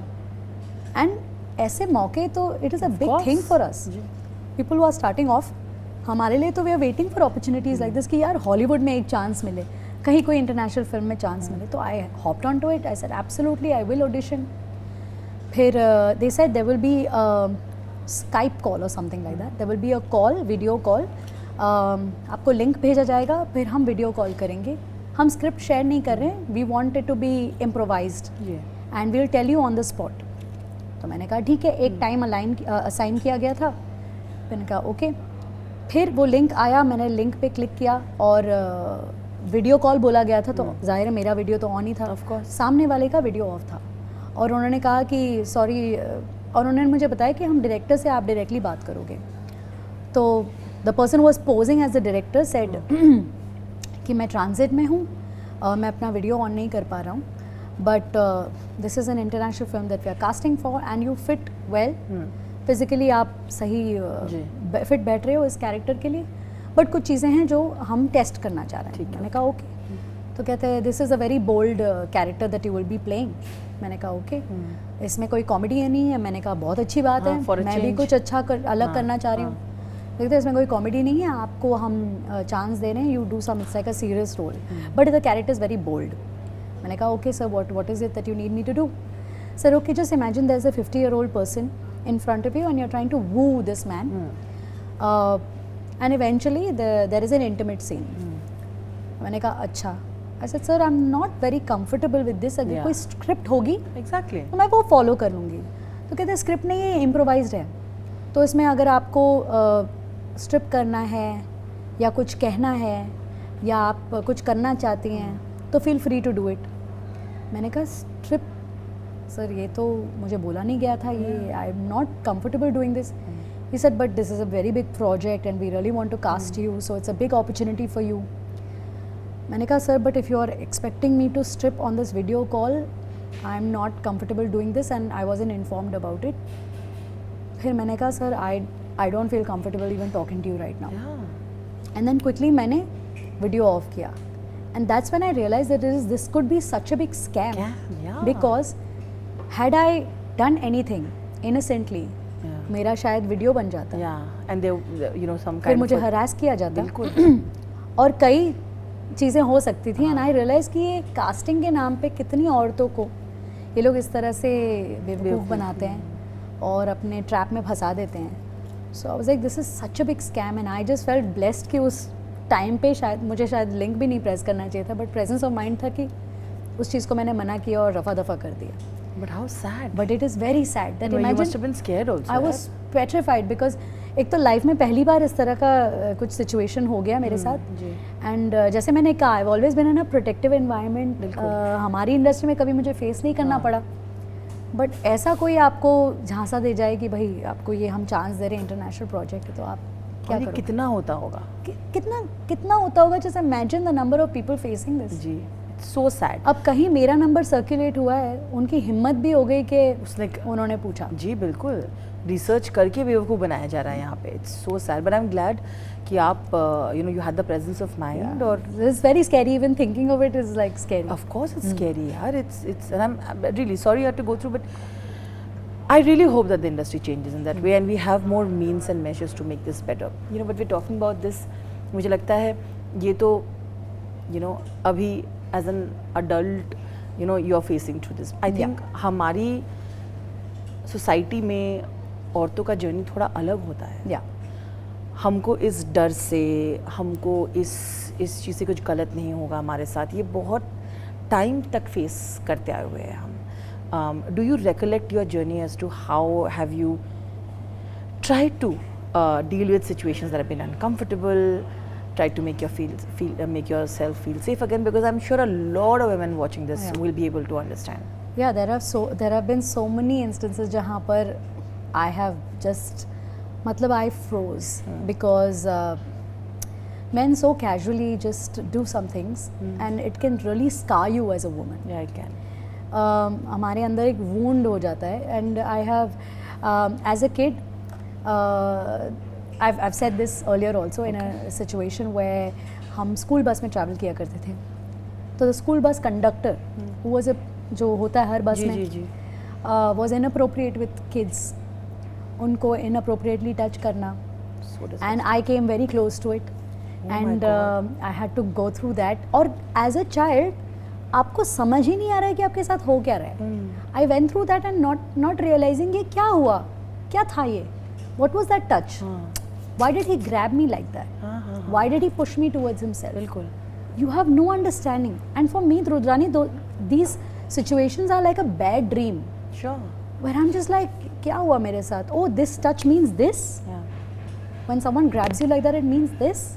एंड ऐसे मौके तो it is a big thing for us, people who are starting off. हमारे लिए तो we are waiting for opportunities like this कि यार हॉलीवुड में एक चांस मिले, कहीं कोई इंटरनेशनल फिल्म में चांस मिले। तो I hopped on to it, I said absolutely I will audition. फिर they said there will be Skype call और something like that, there will be a call, video call, आपको link भेजा जाएगा, फिर हम वीडियो कॉल करेंगे। हम script share नहीं कर रहे हैं, we want it to be improvised and we will tell you on the spot. तो मैंने कहा ठीक है, एक टाइम असाइन किया गया था, मैंने कहा ओके। फिर वो लिंक आया, मैंने लिंक पे क्लिक किया और वीडियो कॉल बोला गया था, तो जाहिर है मेरा वीडियो तो ऑन ही था, Of course. सामने वाले का वीडियो ऑफ था। और उन्होंने कहा कि सॉरी, और उन्होंने मुझे बताया कि हम डायरेक्टर से आप डायरेक्टली बात करोगे। तो the person was posing as the director said कि मैं ट्रांजिट में हूँ, मैं अपना वीडियो ऑन नहीं कर पा रहा हूँ, but this is an international film that we are casting for and you fit well, physically आप सही फिट बैठ रहे हो इस कैरेक्टर के लिए, बट कुछ चीज़ें हैं जो हम टेस्ट करना चाह रहे हैं। मैंने कहा ओके। तो कहते हैं this is a very bold character that you will be playing. मैंने कहा ओके, इसमें कोई कॉमेडी नहीं है। मैंने कहा बहुत अच्छी बात है, मैं भी कुछ अच्छा अलग करना चाह रही हूँ। देखते इसमें कोई कॉमेडी नहीं है, आपको हम चांस दे रहे हैं, you do some it's like a serious role, but the character is very bold. मैंने कहा okay sir, what is it that you need me to do. Sir okay, just imagine there is a 50-year-old person in front of you and you're trying to woo this man, and eventually there is an intimate scene. मैंने कहा अच्छा। I said sir I'm not very comfortable with this, अगर कोई script होगी Exactly. तो मैं वो follow कर लूँगी। तो कहते हैं स्क्रिप्ट नहीं है, इम्प्रोवाइज्ड है, तो इसमें अगर आपको स्ट्रिप करना है या कुछ कहना है या आप कुछ करना चाहती हैं तो feel free to do it. मैंने कहा स्ट्रिप सर ये तो मुझे बोला नहीं गया था, ये I am not comfortable doing this. He said but this is a very big project and we really want to cast you, so it's a big opportunity for you. मैंने कहा sir but if you are expecting me to strip on this video call, I am not comfortable doing this and I wasn't informed about it. फिर मैंने कहा sir I don't feel comfortable even talking to you right now. And then quickly मैंने video off किया and that's when I realise that this could be such a big scam, because had I done anything innocently, मेरा शायद video बन जाता। And they, you know, some फिर kind मुझे of harass किया जाता। बिल्कुल। और कई चीज़ें हो सकती थी एंड आई रियलाइज कि ये कास्टिंग के नाम पे कितनी औरतों को ये लोग इस तरह से बेवकूफ़ बनाते हैं और अपने ट्रैप में फंसा देते हैं। So I was like this is such a big scam and I just felt blessed कि उस टाइम पे शायद मुझे लिंक भी नहीं प्रेस करना चाहिए था, बट प्रेजेंस ऑफ माइंड था कि उस चीज़ को मैंने मना किया और रफा दफा कर दिया। But how sad. But it is very sad that You imagine must have been scared also. I was petrified because एक तो लाइफ में पहली बार इस तरह का कुछ सिचुएशन हो गया मेरे साथ। एंड जैसे मैंने कहा I always been in a protective environment, हमारी इंडस्ट्री में कभी मुझे फेस नहीं करना पड़ा, बट ऐसा कोई आपको झांसा दे जाए कि भाई आपको ये हम चांस दे रहे हैं, इंटरनेशनल प्रोजेक्ट है, तो आप क्या करोगे? कितना होता होगा? कितना होता होगा? Just imagine the number of people facing this. जी, सो सैड। अब कहीं मेरा नंबर सर्कुलेट हुआ है, उनकी हिम्मत भी हो गई कि उसने उन्होंने पूछा। जी बिल्कुल, रिसर्च करके बेवकूफ़ बनाया जा रहा है यहाँ पे। It's so sad, but I am glad कि आप you know you had the presence of mind. और this is very scary, even thinking of it is like scary. Of course it's scary यार, it's and I am really sorry you have to go through, but I really hope that the industry changes in that way and we have more means and measures to make this better. You know, but we're talking about this, मुझे लगता है ये तो you know अभी as an adult you know you are facing through this. I think हमारी society में औरतों का जर्नी थोड़ा अलग होता है। हमको इस डर से, हमको इस चीज़ से कुछ गलत नहीं होगा हमारे साथ, ये बहुत टाइम तक फेस करते आए हुए हैं हम। Do you recollect your journey as to how have you tried to deal with situations that have been uncomfortable, tried to make make yourself feel safe again? Because I'm sure a lot of women watching this will be able to understand. Yeah, there have been so many instances जहाँ पर I have just मतलब I froze because men so casually just do some things and it can really scar you as a woman. Yeah, I can. हमारे अंदर एक wound हो जाता है and I have as a kid I've said this earlier also in a situation where हम school bus में travel किया करते थे तो the school bus conductor who was a जो होता है हर बस में जी was inappropriate with kids, उनको inappropriately touch करना So does and I came very close to it my and God. I had to go through that और as a child आपको समझ ही नहीं आ रहा है कि आपके साथ हो क्या रहा है. I went through that and not realizing ये क्या हुआ, क्या था ये, what was that touch, why did he grab me like that, why did he push me towards himself. बिल्कुल. You have no understanding and for me Rudrani these situations are like a bad dream Sure. where I'm just like क्या हुआ मेरे साथ, oh this touch means this, Yeah. when someone grabs you like that it means this.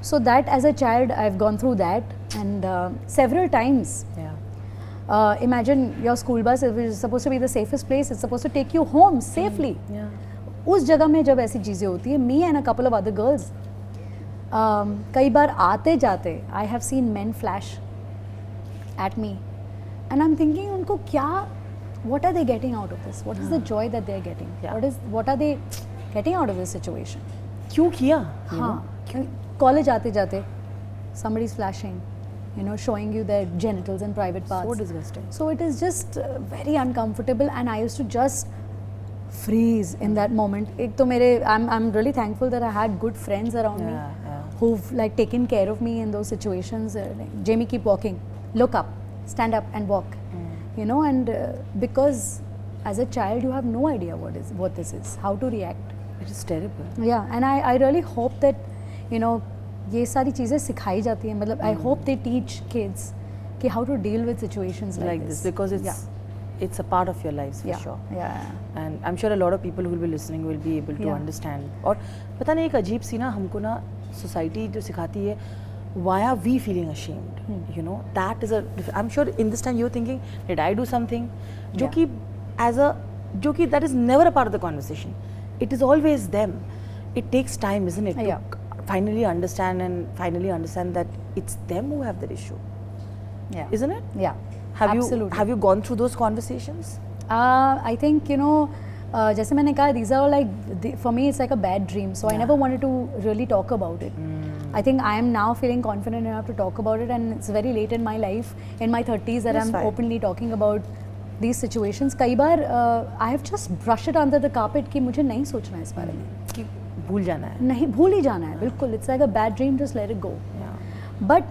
So that as a child I've gone through that and several times. Yeah. Imagine your school bus is supposed to be the safest place, it's supposed to take you home safely. Yeah. उस जगह में जब ऐसी चीज़ें होती है me and a couple of other girls कई बार आते जाते I have seen men flash at me and I'm thinking उनको क्या, what are they getting out of this, what is the joy that they're getting, Yeah. what are they getting out of this situation. क्यों किया? हाँ, college आते जाते somebody is flashing, you know, showing you their genitals and private parts. So disgusting. So it is just very uncomfortable and I used to just freeze in that moment. एक तो मेरे I'm really thankful that I had good friends around me Yeah. who've like taken care of me in those situations. Like, Jamie, keep walking, look up, stand up and walk, you know, and because as a child you have no idea what this is, how to react. It is terrible. Yeah, and I really hope that, you know, ये सारी चीज़ें सिखाई जाती हैं, मतलब I hope they teach kids कि how to deal with situations like this because it's a part of your lives for sure. Yeah. And I'm sure a lot of people who will be listening will be able to Yeah. understand. और पता नहीं एक अजीब सी ना हमको ना society जो सिखाती है, why are we feeling ashamed? You know, that is I'm sure in this time you're thinking, did I do something? जो कि that is never a part of the conversation. It is always them. It takes time, isn't it? Yeah. To finally understand that it's them who have that issue, Yeah. isn't it? Yeah. Absolutely. Have you gone through those conversations? I think, you know, जैसे मैंने कहा, these are all like, for me it's like a bad dream, so I never wanted to really talk about it. I think I am now feeling confident enough to talk about it and it's very late in my life, in my 30s, that That's I'm fine. openly talking about these situations. कई बार I have just brushed it under the carpet कि मुझे नहीं सोचना है इस बारे में, कि भूल जाना है. नहीं भूल ही जाना है, बिल्कुल. It's like a bad dream, just let it go. Yeah. But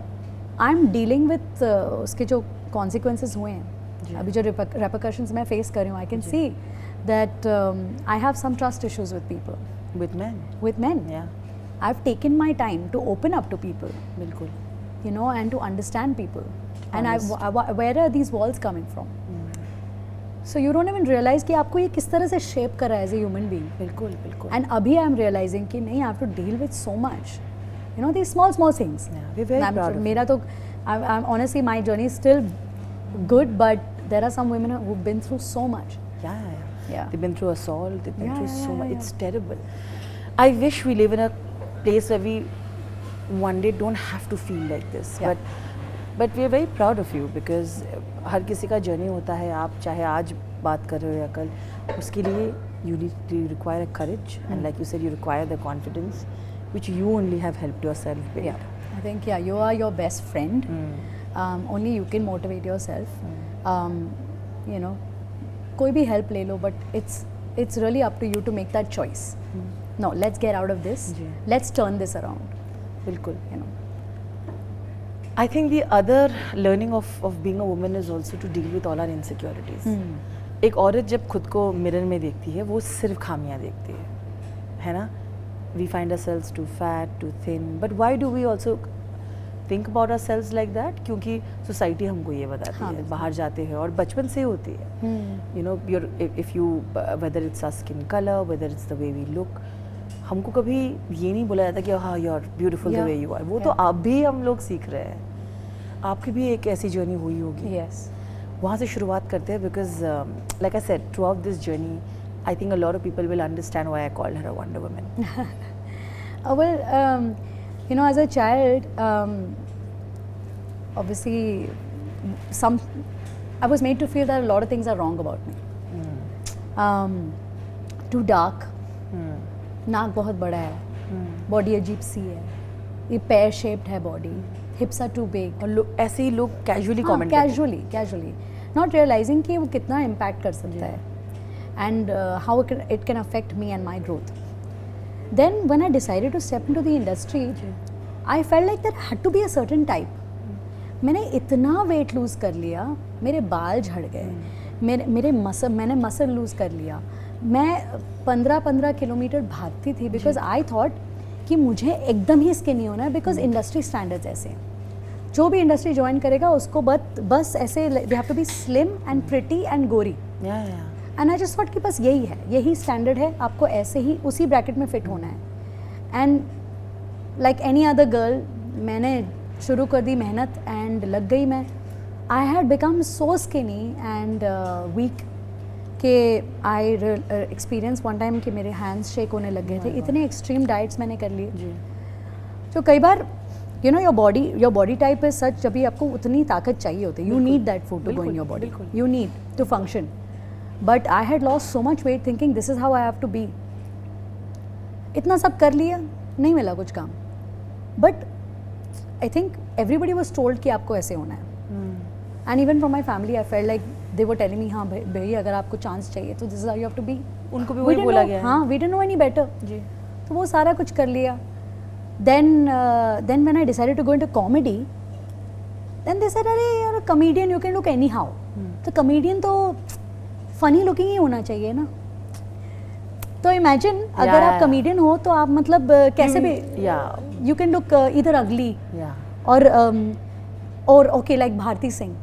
I'm dealing with उसके जो consequences हुए हैं, अभी जो repercussions मैं face कर रही हूँ, I can see that I have some trust issues with people, With men. with men. Yeah. I've taken my time to open up to people, बिल्कुल. you know, and to understand people. And Honest. where are these walls coming from? So you don't even realize कि आपको ये किस तरह से shape कर रहा है as a human being. बिल्कुल बिल्कुल. And अभी I'm realizing कि नहीं, I have to deal with so much, you know, these small things. Yeah, we're very proud of मेरा तो I'm honestly, my journey is still good, but there are some women who've been through so much. Yeah. Yeah. They've been through assault. They've been Yeah, through yeah, so yeah, much. yeah. It's terrible. I wish we live in a place where we one day don't have to feel like this. Yeah. But we are very proud of you because हर किसी का journey होता है. आप चाहे आज बात कर रहे हो या कल, उसके लिए you require a courage and like you said, you require the confidence, which you only have helped yourself build. Yeah, I think you are your best friend. Only you can motivate yourself. You know, कोई भी help ले लो, but it's really up to you to make that choice. No, let's get out of this. Ji. Let's turn this around. बिल्कुल. You know. I think the other learning of being a woman is also to deal with all our insecurities. एक औरत जब खुद को mirror में देखती है, वो सिर्फ खामियां देखती है ना? We find ourselves too fat, too thin. But why do we also think about ourselves like that? क्योंकि society हमको ये बताती है, बाहर जाते हैं और बचपन से होती है. You know, if you whether it's our skin color, whether it's the way we look, हमको कभी ये नहीं बोला जाता कि हाँ you're beautiful the way you are. वो तो अब भी हम लोग सीख रहे हैं. आपकी भी एक ऐसी जर्नी हुई होगी. Yes. वहाँ से शुरुआत करते हैं because like I said, throughout this journey, I think a lot of people will understand why I called her a Wonder Woman. Well, You know, as a child, obviously, I was made to feel that a lot of things are wrong about me. Too dark, नाक बहुत बड़ा है, body अजीब सी है, ये pear shaped है body, hips are too big. और ऐसे ही लोग casually comment casually not realising कि वो कितना इम्पैक्ट कर सकता है and how it can affect me and my growth. Then when I decided to step into the industry, I felt like there had to be a certain type. मैंने इतना weight lose कर लिया, मेरे बाल झड़ गए, मैंने मसल लूज़ कर लिया. मैं 15 किलोमीटर भागती थी बिकॉज आई थॉट कि मुझे एकदम ही स्किनी होना है बिकॉज इंडस्ट्री स्टैंडर्ड्स ऐसे हैं. जो भी इंडस्ट्री ज्वाइन करेगा उसको बस ऐसे they have to be slim and pretty and गोरी. एंड आई जस्ट थॉट कि बस यही है, यही स्टैंडर्ड है, आपको ऐसे ही उसी ब्रैकेट में फिट होना है. And like any other girl मैंने शुरू कर दी मेहनत एंड लग गई मैं. I had become so skinny and weak कि आई एक्सपीरियंस वन टाइम कि मेरे हैंड्स शेक होने लग गए थे. इतने एक्सट्रीम डाइट्स मैंने कर लिए जो कई बार you know your body type is such, जब भी आपको उतनी ताकत चाहिए होती है, you need that food to go in your body, you need to function. But I had lost so much weight thinking this is how I have to be. इतना सब कर लिया, नहीं मिला कुछ काम. But I think everybody was told कि आपको ऐसे होना है. And even from my family I felt like they were telling me, हाँ भाई अगर आपको चांस चाहिए तो this is how you have to be. उनको भी वही बोला गया है. हाँ, we didn't know any better जी. तो वो सारा कुछ कर लिया. then when I decided to go into comedy, then they said, अरे you're a comedian, you can look anyhow. तो comedian तो funny looking ही होना चाहिए ना. तो imagine अगर आप comedian हो तो आप मतलब कैसे भी you can look either ugly or okay like Bharti Singh.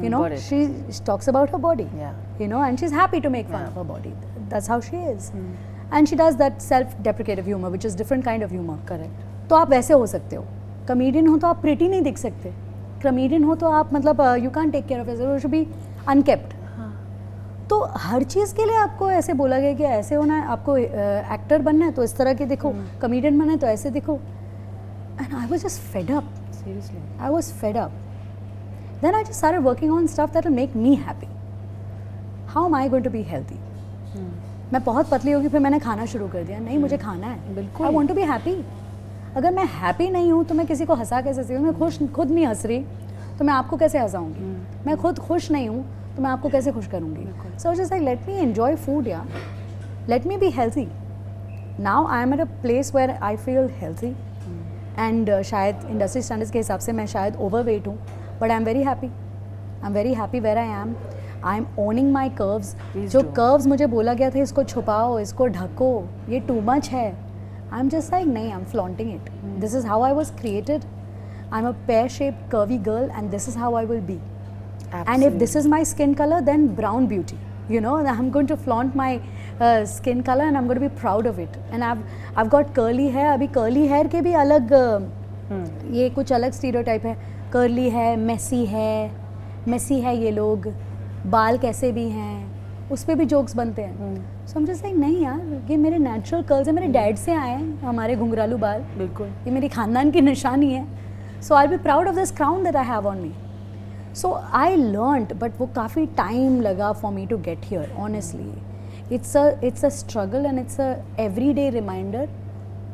You know, she talks about her body, you know, and she's happy to make fun of her body. That's how she is. And she does that self-deprecative humor, which is different kind of humor. Correct. तो आप वैसे हो सकते हो. Comedian हो तो आप pretty नहीं दिख सकते. कमेडियन हो तो आप मतलब you can take care of yourself, you should be unkempt. तो हर चीज़ के लिए आपको ऐसे बोला गया कि ऐसे होना है, आपको एक्टर बनना है तो इस तरह के दिखो, कमेडियन बनना है तो ऐसे दिखो. And I was just fed up. Seriously. I was fed up. Then I just started working on stuff that will make me happy. How am I going to be healthy? मैं बहुत पतली होगी, फिर मैंने खाना शुरू कर दिया. नहीं, मुझे खाना है, बिल्कुल. I want to be happy. अगर मैं हैप्पी नहीं हूँ तो मैं किसी को हंसा कैसे सकती हूँ? मैं खुद नहीं हंस रही तो मैं आपको कैसे हंसाऊँगी? मैं खुद खुश नहीं हूँ तो मैं आपको कैसे खुश करूँगी? So just like let me enjoy food या let me be healthy. Now I am at a place where I feel healthy and शायद इंडस्ट्री स्टैंडर्ड्स के हिसाब से मैं शायद ओवरवेट हूँ, but I am very happy. I am very happy where I am owning my curves. जो curves मुझे बोला गया था इसको छुपाओ, इसको ढको, ये टू मच है, I'm just like, nahi, I'm flaunting it. This is how I was created. I'm a pear-shaped, curvy girl, and this is how I will be. Absolutely. And if this is my skin color, then brown beauty. You know, I'm going to flaunt my skin color, and I'm going to be proud of it. And I've got curly hair. अभी curly hair के भी अलग ये कुछ अलग stereotype है. Curly है, messy है ये लोग, बाल कैसे भी हैं, उस पर भी जोक्स बनते हैं. सो हम जस्ट लाइक नहीं यार, ये मेरे नेचुरल कर्ल्स हैं, मेरे डैड से आए हैं हमारे घुंघरालू बाल. बिल्कुल, ये मेरी खानदान की निशानी है. So I be proud of this crown that I have on me. So I learned, but वो काफ़ी टाइम लगा for me to get here. Honestly it's a struggle, and it's a everyday reminder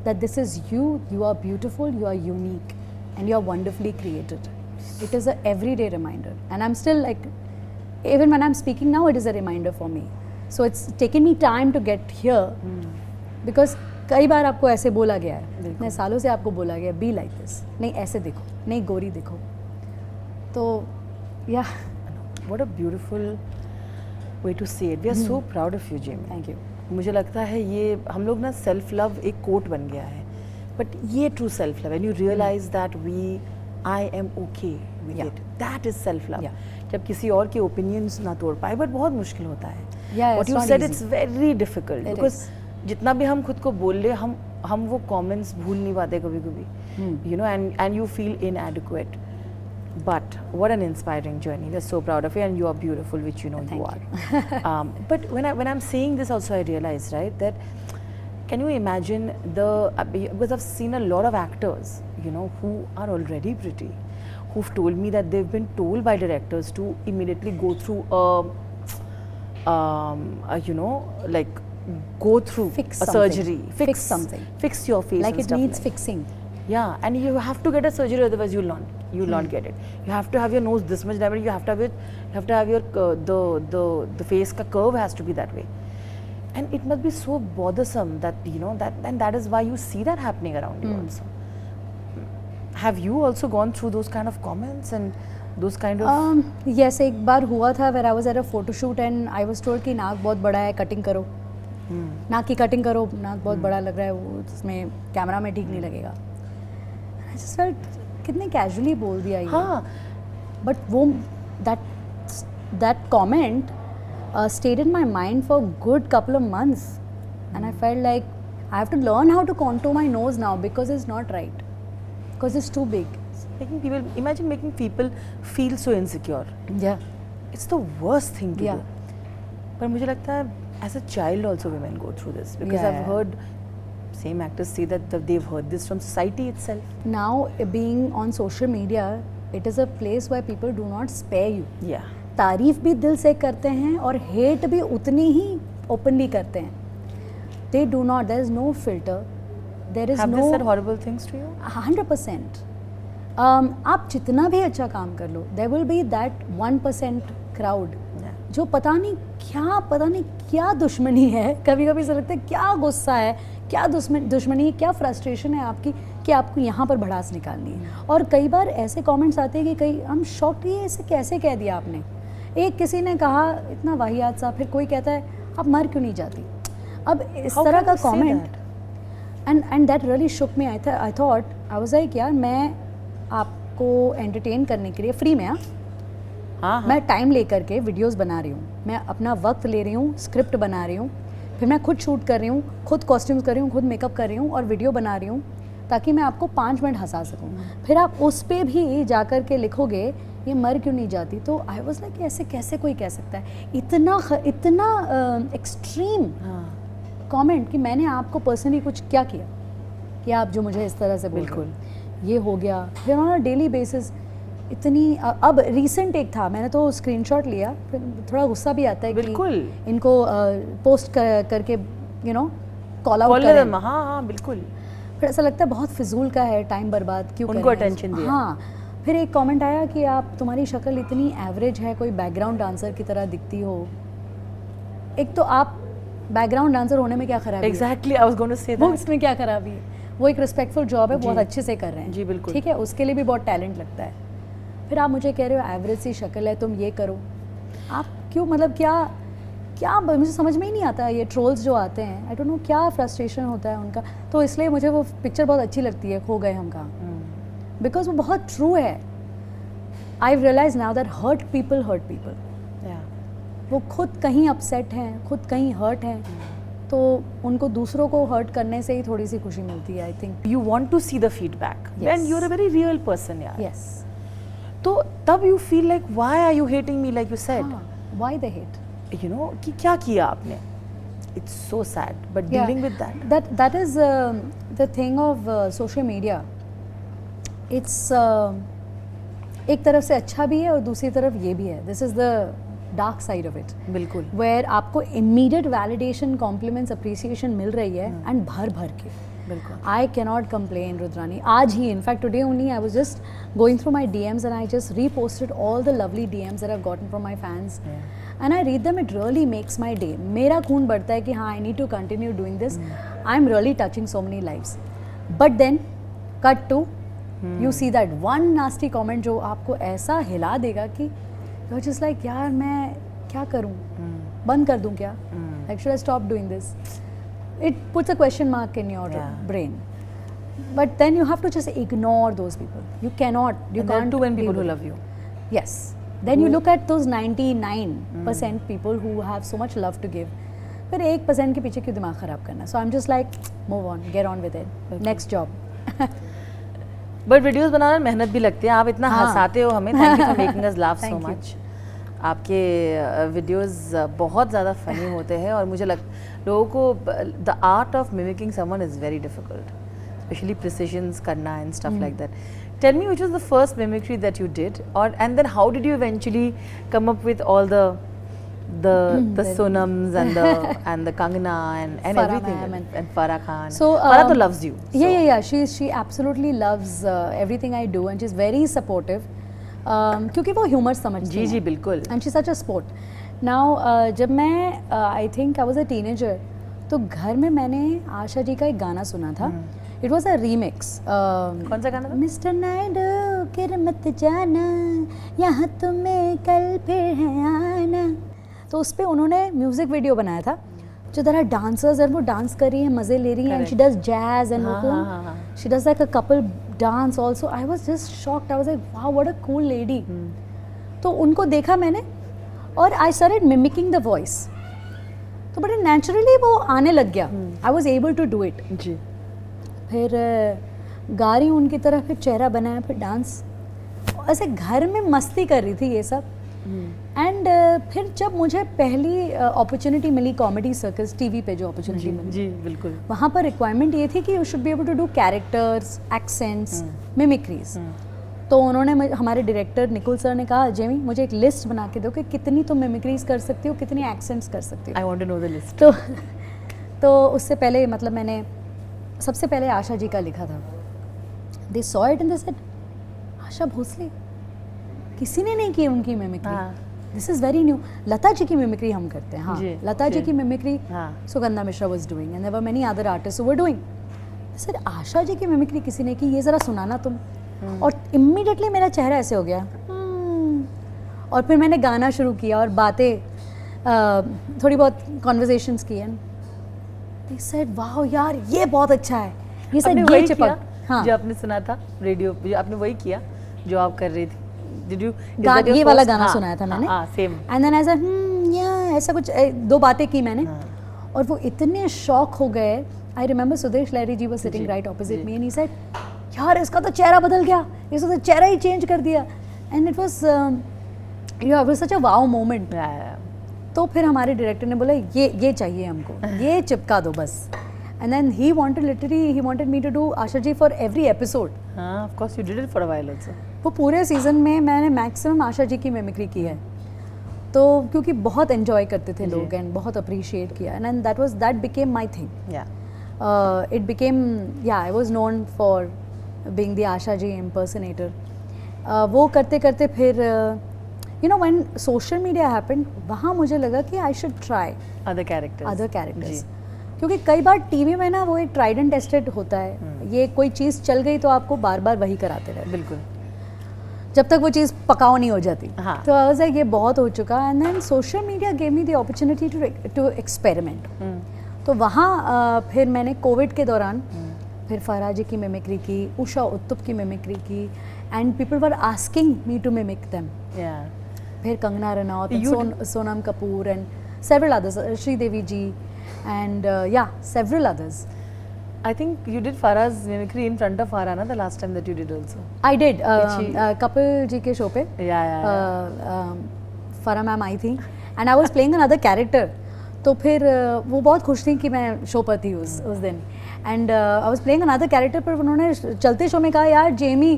that this is you are beautiful, you are unique, and you are wonderfully created. It is a everyday reminder, and I'm still like, even when I'm speaking now, it is a reminder for me. So it's taken me time to get here, because कई बार आपको ऐसे बोला गया है, इतने सालों से आपको बोला गया बी लाइक दिस, नहीं ऐसे दिखो, नहीं गोरी दिखो. तो yeah what a beautiful way to say it. We are so proud of you Jimmy. Thank you. मुझे लगता है ये हम लोग ना सेल्फ लव एक कोट बन गया है, बट ये true self love, and you realize that I am okay with it, that is self love. जब किसी और के ओपिनियंस ना तोड़ पाए, बट बहुत मुश्किल होता है. What you said, it's very difficult, because जितना भी हम खुद को बोल ले, हम वो comments भूल नहीं पाते कभी-कभी, you know, and you feel inadequate. But what an inspiring journey. We're so proud of you, and you are beautiful, which you know you are. But when I'm saying this also, I realize, right, that Can you imagine because I've seen a lot of actors, you know, who are already pretty, who've told me that they've been told by directors to immediately go through you know, like go through Fix a something. surgery, Fix something. fix your face, Like and it stuff needs like. fixing. Yeah, and you have to get a surgery, otherwise you'll not get it. You have to have your nose this much diameter. You have to have your the face ka curve has to be that way, and it must be so bothersome that, you know, that is why you see that happening around you also. Have you also gone through those kind of comments and those kind of? Yes, एक बार हुआ था where I was at a photo shoot and I was told कि नाक बहुत बड़ा है, cutting करो. नाक की कटिंग करो, नाक बहुत बड़ा लग रहा है, वो उसमें कैमरा में ठीक नहीं लगेगा. I just felt कितने casually बोल दिया ये. हाँ, But वो that comment stayed in my mind for a good couple of months, and I felt like I have to learn how to contour my nose now because it's not right, because it's too big. making people feel so insecure. Yeah. It's the worst thing to Yeah. do. पर मुझे लगता है as a child also women go through this, because Yeah, I've yeah. heard same actors say that they've heard this from society itself. Now being on social media, it is a place where people do not spare you. Yeah. तारीफ भी दिल से करते हैं और hate भी उतनी ही openly करते हैं. They do not. There is no filter. There is Have no. they said horrible things to you? 100%. आप जितना भी अच्छा काम कर लो, there will be that 1% crowd Yeah. जो पता नहीं क्या दुश्मनी है. कभी कभी ऐसा लगता है क्या गुस्सा है, क्या दुश्मनी है, क्या फ्रस्ट्रेशन है आपकी कि आपको यहाँ पर भड़ास निकालनी है. और कई बार ऐसे कमेंट्स आते हैं कि कई हम शॉक्ड, ये ऐसे कैसे कह दिया आपने. एक किसी ने कहा इतना वाहियात सा, फिर कोई कहता है आप मर क्यों नहीं जाती. अब इस How तरह can का you say comment that? And that really shook me. I thought I was like यार मैं आपको एंटरटेन करने के लिए फ्री में हाँ, मैं टाइम लेकर के वीडियोस बना रही हूँ, मैं अपना वक्त ले रही हूँ, स्क्रिप्ट बना रही हूँ, फिर मैं खुद शूट कर रही हूँ, खुद कॉस्ट्यूम्स कर रही हूँ, खुद मेकअप कर रही हूँ और वीडियो बना रही हूँ ताकि मैं आपको 5 मिनट हंसा सकूँ. फिर आप उस पर भी जा कर के लिखोगे ये मर क्यों नहीं जाती. तो आई वाज लाइक ऐसे कैसे कोई कह सकता है इतना एक्सट्रीम कमेंट कि मैंने आपको पर्सनली कुछ क्या किया कि आप जो मुझे इस तरह से बोल रहे हो. बिल्कुल. ये हो गया. फिर ऑन अ डेली बेसिस इतनी अब रिसेंट एक था, मैंने तो स्क्रीनशॉट लिया, फिर थोड़ा गुस्सा भी आता है बिल्कुल. कि इनको पोस्ट करके you know call out Follow करें. them. हाँ, बिल्कुल. फिर ऐसा लगता है बहुत फिजूल का है, टाइम बर्बाद क्यों कर उनको रहे हैं attention इसको? दिया. हाँ. फिर एक कमेंट आया कि आप तुम्हारी शक्ल इतनी एवरेज है, कोई बैकग्राउंड डांसर की तरह दिखती हो. एक तो आप बैकग्राउंड डांसर होने में क्या खराबी है? Exactly, I was going to say वो that. इसमें क्या खराबी है. वो एक रिस्पेक्टफुल जॉब है, बहुत जी. अच्छे से कर रहे हैं. जी, बिल्कुल. ठीक है, उसके लिए भी बहुत टैलेंट लगता है. फिर आप मुझे कह रहे हो एवरेज सी शक्ल है, तुम ये करो. आप क्यों, मतलब क्या मुझे समझ में ही नहीं आता. ये ट्रोल्स जो आते हैं, आई डोंट नो क्या फ्रस्ट्रेशन होता है उनका. तो इसलिए मुझे वो पिक्चर बहुत अच्छी लगती है, खो गए हम कहाँ, बिकॉज वो बहुत ट्रू है. I realize now that hurt people. Yeah. वो खुद कहीं अपसेट हैं, खुद कहीं हर्ट हैं, तो उनको दूसरों को हर्ट करने से ही थोड़ी सी खुशी मिलती है, I think. You want to see the feedback. Yes. And you're a very real person, यार. यस. तो तब you feel like why are you hating me, like you said. Why the hate. You know कि क्या किया आपने. It's so sad, but dealing with that. That is the thing of social media. It's एक तरफ से अच्छा भी है और दूसरी तरफ ये भी है. This is the dark side of it. बिल्कुल. Where आपको immediate validation, compliments, appreciation मिल रही है and भर के. बिल्कुल. I cannot complain, Rudrani. आज ही, in fact, today only I was just going through my DMs and I just reposted all the lovely DMs that I've gotten from my fans. And I read them, it really makes my day. मेरा खून बढ़ता है कि हाँ, I need to continue doing this. I'm really touching so many lives. But then, cut to, you see that one nasty comment जो आपको ऐसा हिला देगा कि you're just like यार मैं क्या करूँ, बंद कर दूँ क्या, like should I stop doing this. It puts a question mark in your brain. But then you have to just ignore those people. You cannot. You And there are can't. too many people deal who with love you. Yes. Then you look at those 99% people who have so much love to give. फिर 1% के पीछे क्यों दिमाग खराब करना? So I'm just like, move on, get on with it. Next job. But videos बनाना मेहनत भी लगती है. आप इतना हाँ. हंसाते हो हमें. Thank you for making us laugh so Thank you. much. आपके वीडियोस बहुत ज़्यादा फनी होते हैं और मुझे लोगों को the art of mimicking someone is very difficult, specially precisions करना and stuff like that. Tell me which was the first mimicry that you did, and then how did you eventually come up with all the Sonams and the Kangana and Farah everything ma'am and Farah Khan. So Farah to loves you. Yeah. She absolutely loves everything I do and she's very supportive. क्योंकि वो humor समझती है. जी बिल्कुल. And she's such a sport. Now जब मैं I think I was a teenager, तो घर में मैंने आशा जी का एक गाना सुना था. It was a remix. कौन सा गाना था? मिस्टर नायडू किर मत जाना यहाँ तुम्हें कल फिर है आना. तो उस पर उन्होंने म्यूजिक वीडियो बनाया था जो there are dancers और वो डांस कर रही है, मजे ले रही है, and she does jazz and she does like a couple dance also. I was just shocked. I was like, wow, what a cool lady. तो उनको देखा मैंने और I started mimicking the voice. तो बड़े naturally वो आने लग गया. I was able to do it. जी. फिर गा रही हूँ उनकी तरह, फिर चेहरा बनाया, फिर डांस, ऐसे घर में मस्ती कर रही थी ये सब. एंड फिर जब मुझे पहली अपॉर्चुनिटी मिली कॉमेडी सर्कस टीवी पे, जो अपॉर्चुनिटी मिली जी बिल्कुल, वहाँ पर रिक्वायरमेंट ये थी कि you should be able to do characters, accents, mimicries. तो उन्होंने हमारे डायरेक्टर निकुल सर ने कहा, जेमी मुझे एक लिस्ट बना के दो कि कितनी तुम मिमिक्रीज कर सकती हो, कितनी एक्सेंट्स कर सकती हो. I want to know the list. तो उससे पहले मतलब मैंने सबसे पहले आशा जी का लिखा था. They saw it and they said Asha Bhosle, किसी ने नहीं की उनकी mimicry. This is very new. Lata ji की मिमिक्री हम करते हैं. हाँ, लता जी की mimicry Sugandha Mishra was doing and there were many other artists who were doing. Sir Asha ji की मिमिक्री किसी ने की, ये ज़रा सुनाना तुम. और इमीडिएटली मेरा चेहरा ऐसे हो गया. और फिर मैंने गाना शुरू किया और बातें थोड़ी बहुत कॉन्वर्जेशंस की. एंड they said wow यार ये बहुत अच्छा है. ये सब ये चिपक. हाँ, जो आपने सुना था रेडियो पे, आपने वही किया जो आप कर रही थी. Did you ये वाला गाना सुनाया था मैंने. सेम. एंड देन ऐसा ऐसा कुछ दो बातें की मैंने. और वो इतने शॉक हो गए. I remember Sudesh Lahri ji was sitting right opposite me and he said यार इसका तो चेहरा बदल गया, इसका तो चेहरा ही चेंज कर दिया. And it was such a wow moment. तो फिर हमारे डायरेक्टर ने बोला ये चाहिए हमको, ये चिपका दो बस. And then he wanted me to do Asha ji for every episode. हां, of course you did it for a while also. वो पूरे सीजन में मैंने मैक्सिमम आशा जी की मिमिक्री की है. तो क्योंकि बहुत एंजॉय करते थे लोग एंड बहुत अप्रिशिएट किया. And that became my thing. It became I was known for being the Asha ji impersonator. वो करते करते फिर you know when social media happened, वहाँ मुझे लगा कि I should try other characters. क्योंकि कई बार टीवी में ना वो एक ट्राइड एंड टेस्टेड होता है. ये कोई चीज़ चल गई तो आपको बार बार वही कराते रहे. बिल्कुल. जब तक वो चीज़ पकाओ नहीं हो जाती. हाँ. तो I was like ये बहुत हो चुका. And then social media gave me the opportunity to experiment. तो वहाँ फिर मैंने कोविड के दौरान फिर फराह जी की मिमिक्री की, उषा उत्तुप की मिमिक्री की. And people were asking me to mimic them. फिर Kangana Ranaut, Sonam Kapoor and several others, Sridevi ji and several others. I think you did Farah's mimicry in front of Farah, na, the last time that you did also. I did. Kapil ji ke show pe. Yeah. Farah ma'am आई थी and I was playing another character. तो फिर वो बहुत खुश थी कि मैं show पर थी उस दिन. And I was playing another character, पर उन्होंने चलते शो में कहा यार जेमी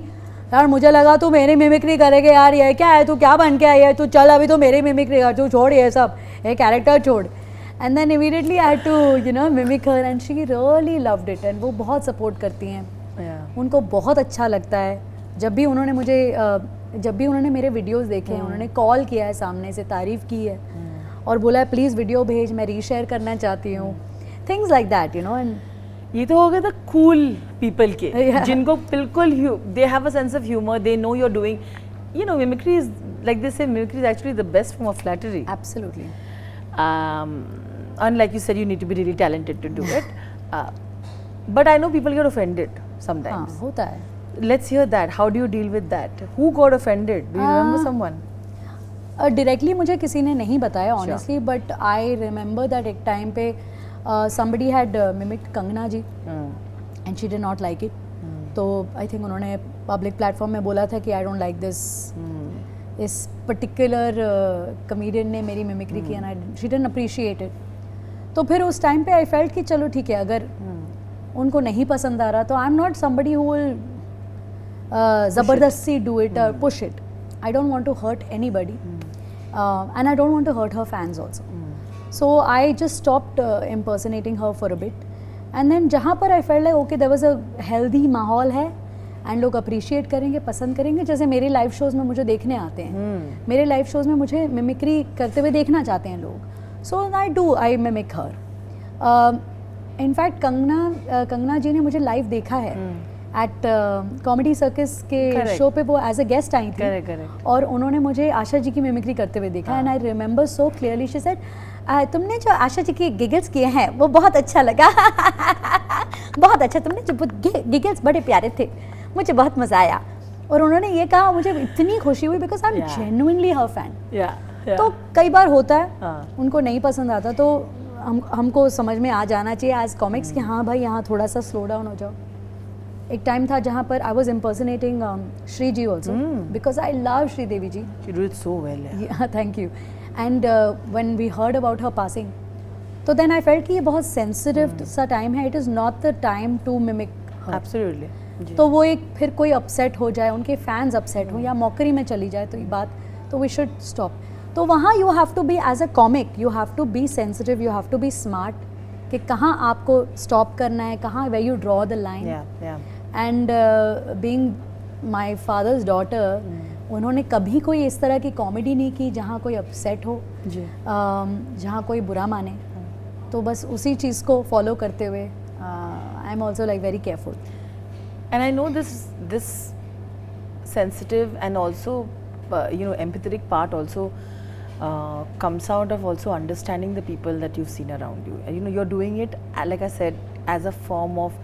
यार मुझे लगा तू मेरी मिमिक्री करेगा यार, ये क्या है, तू क्या बन के आई है, तू चल अभी तो मेरी मिमिक्री कर, तू छोड़ ये सब, ये कैरेक्टर छोड़. And then immediately I had to mimic her and she really loved it. And वो बहुत सपोर्ट करती हैं. उनको बहुत अच्छा लगता है जब भी उन्होंने मेरे वीडियोस देखे हैं, उन्होंने कॉल किया है, सामने से तारीफ़ की है और बोला है प्लीज़ वीडियो भेज, मैं रीशेयर करना चाहती हूँ. थिंग्स लाइक दैट एंड ये तो हो गया था कूल पीपल के, जिनको बिल्कुल they have a sense of humour, they know you are doing, mimicry is like this say mimicry is actually the best form of flattery. Absolutely. Unlike you said, you need to be really talented to do it. But I know people get offended sometimes. हाँ, होता है. Let's hear that. How do you deal with that? Who got offended? Do you remember someone? Directly मुझे किसी ने नहीं बताया honestly, but I remember that एक time पे somebody had mimicked Kangana ji and she did not like it. तो I think उन्होंने public platform में बोला था कि I don't like this. इस पर्टिकुलर कमेडियन ने मेरी मिमिक्री की and she didn't appreciate it. तो फिर उस टाइम पे आई फेल्ट कि चलो ठीक है, अगर उनको नहीं पसंद आ रहा तो I am not somebody who will ज़बरदस्ती डू इट और push it. I don't want to hurt anybody and I don't want to hurt her fans also. So I just stopped impersonating her for a bit and then जहाँ पर I felt like okay there was a healthy माहौल है and लोग appreciate करेंगे, पसंद करेंगे। जैसे मेरे लाइव शोज़ में मुझे देखने आते हैं, मेरे लाइव शोज़ में मुझे मिमिक्री करते हुए देखना चाहते हैं लोग। सो आई मिमिक हर। इनफैक्ट कंगना जी ने मुझे लाइव देखा है एट कॉमेडी सर्कस के शो पे, वो एज अ गेस्ट आई थी। Correct. और उन्होंने मुझे आशा जी की मिमिक्री करते हुए देखा and I remember so clearly she said तुमने जो आशा जी के गिगल्स किए हैं वो बहुत अच्छा लगा बहुत अच्छा, तुमने जो गिगल्स बड़े प्यारे थे, मुझे बहुत मज़ा आया। और उन्होंने ये कहा, मुझे इतनी खुशी हुई because I am genuinely her fan. तो कई बार होता है उनको नहीं पसंद आता, तो हमको समझ में आ जाना चाहिए एज कॉमिक्स कि हाँ भाई यहाँ थोड़ा सा स्लो डाउन हो जाओ। एक टाइम था जहाँ पर I was impersonating Shri ji also because I love Sridevi ji. You do it so well. Yeah. Thank you. And when we heard about her passing, तो देन आई फेल्ट कि ये बहुत सेंसिटिव सा टाइम है, it is not the time to mimic her. Absolutely. तो वो एक फिर कोई अपसेट हो जाए, उनके फैंस अपसेट हो या मौकरी में चली जाए तो ये बात, तो वी शुड स्टॉप। तो वहाँ you have to be as a comic, you have to be sensitive, you have to be smart कि कहाँ आपको स्टॉप करना है, कहाँ way you draw the line. And being my father's daughter, उन्होंने कभी कोई इस तरह की कॉमेडी नहीं की जहाँ कोई अपसेट हो, जहाँ कोई बुरा माने। तो बस उसी चीज़ को फॉलो करते हुए I am also like very careful. And I know this sensitive and also empathetic part also comes out of also understanding the people that you've seen around you. And you're doing it, like I said, as a form of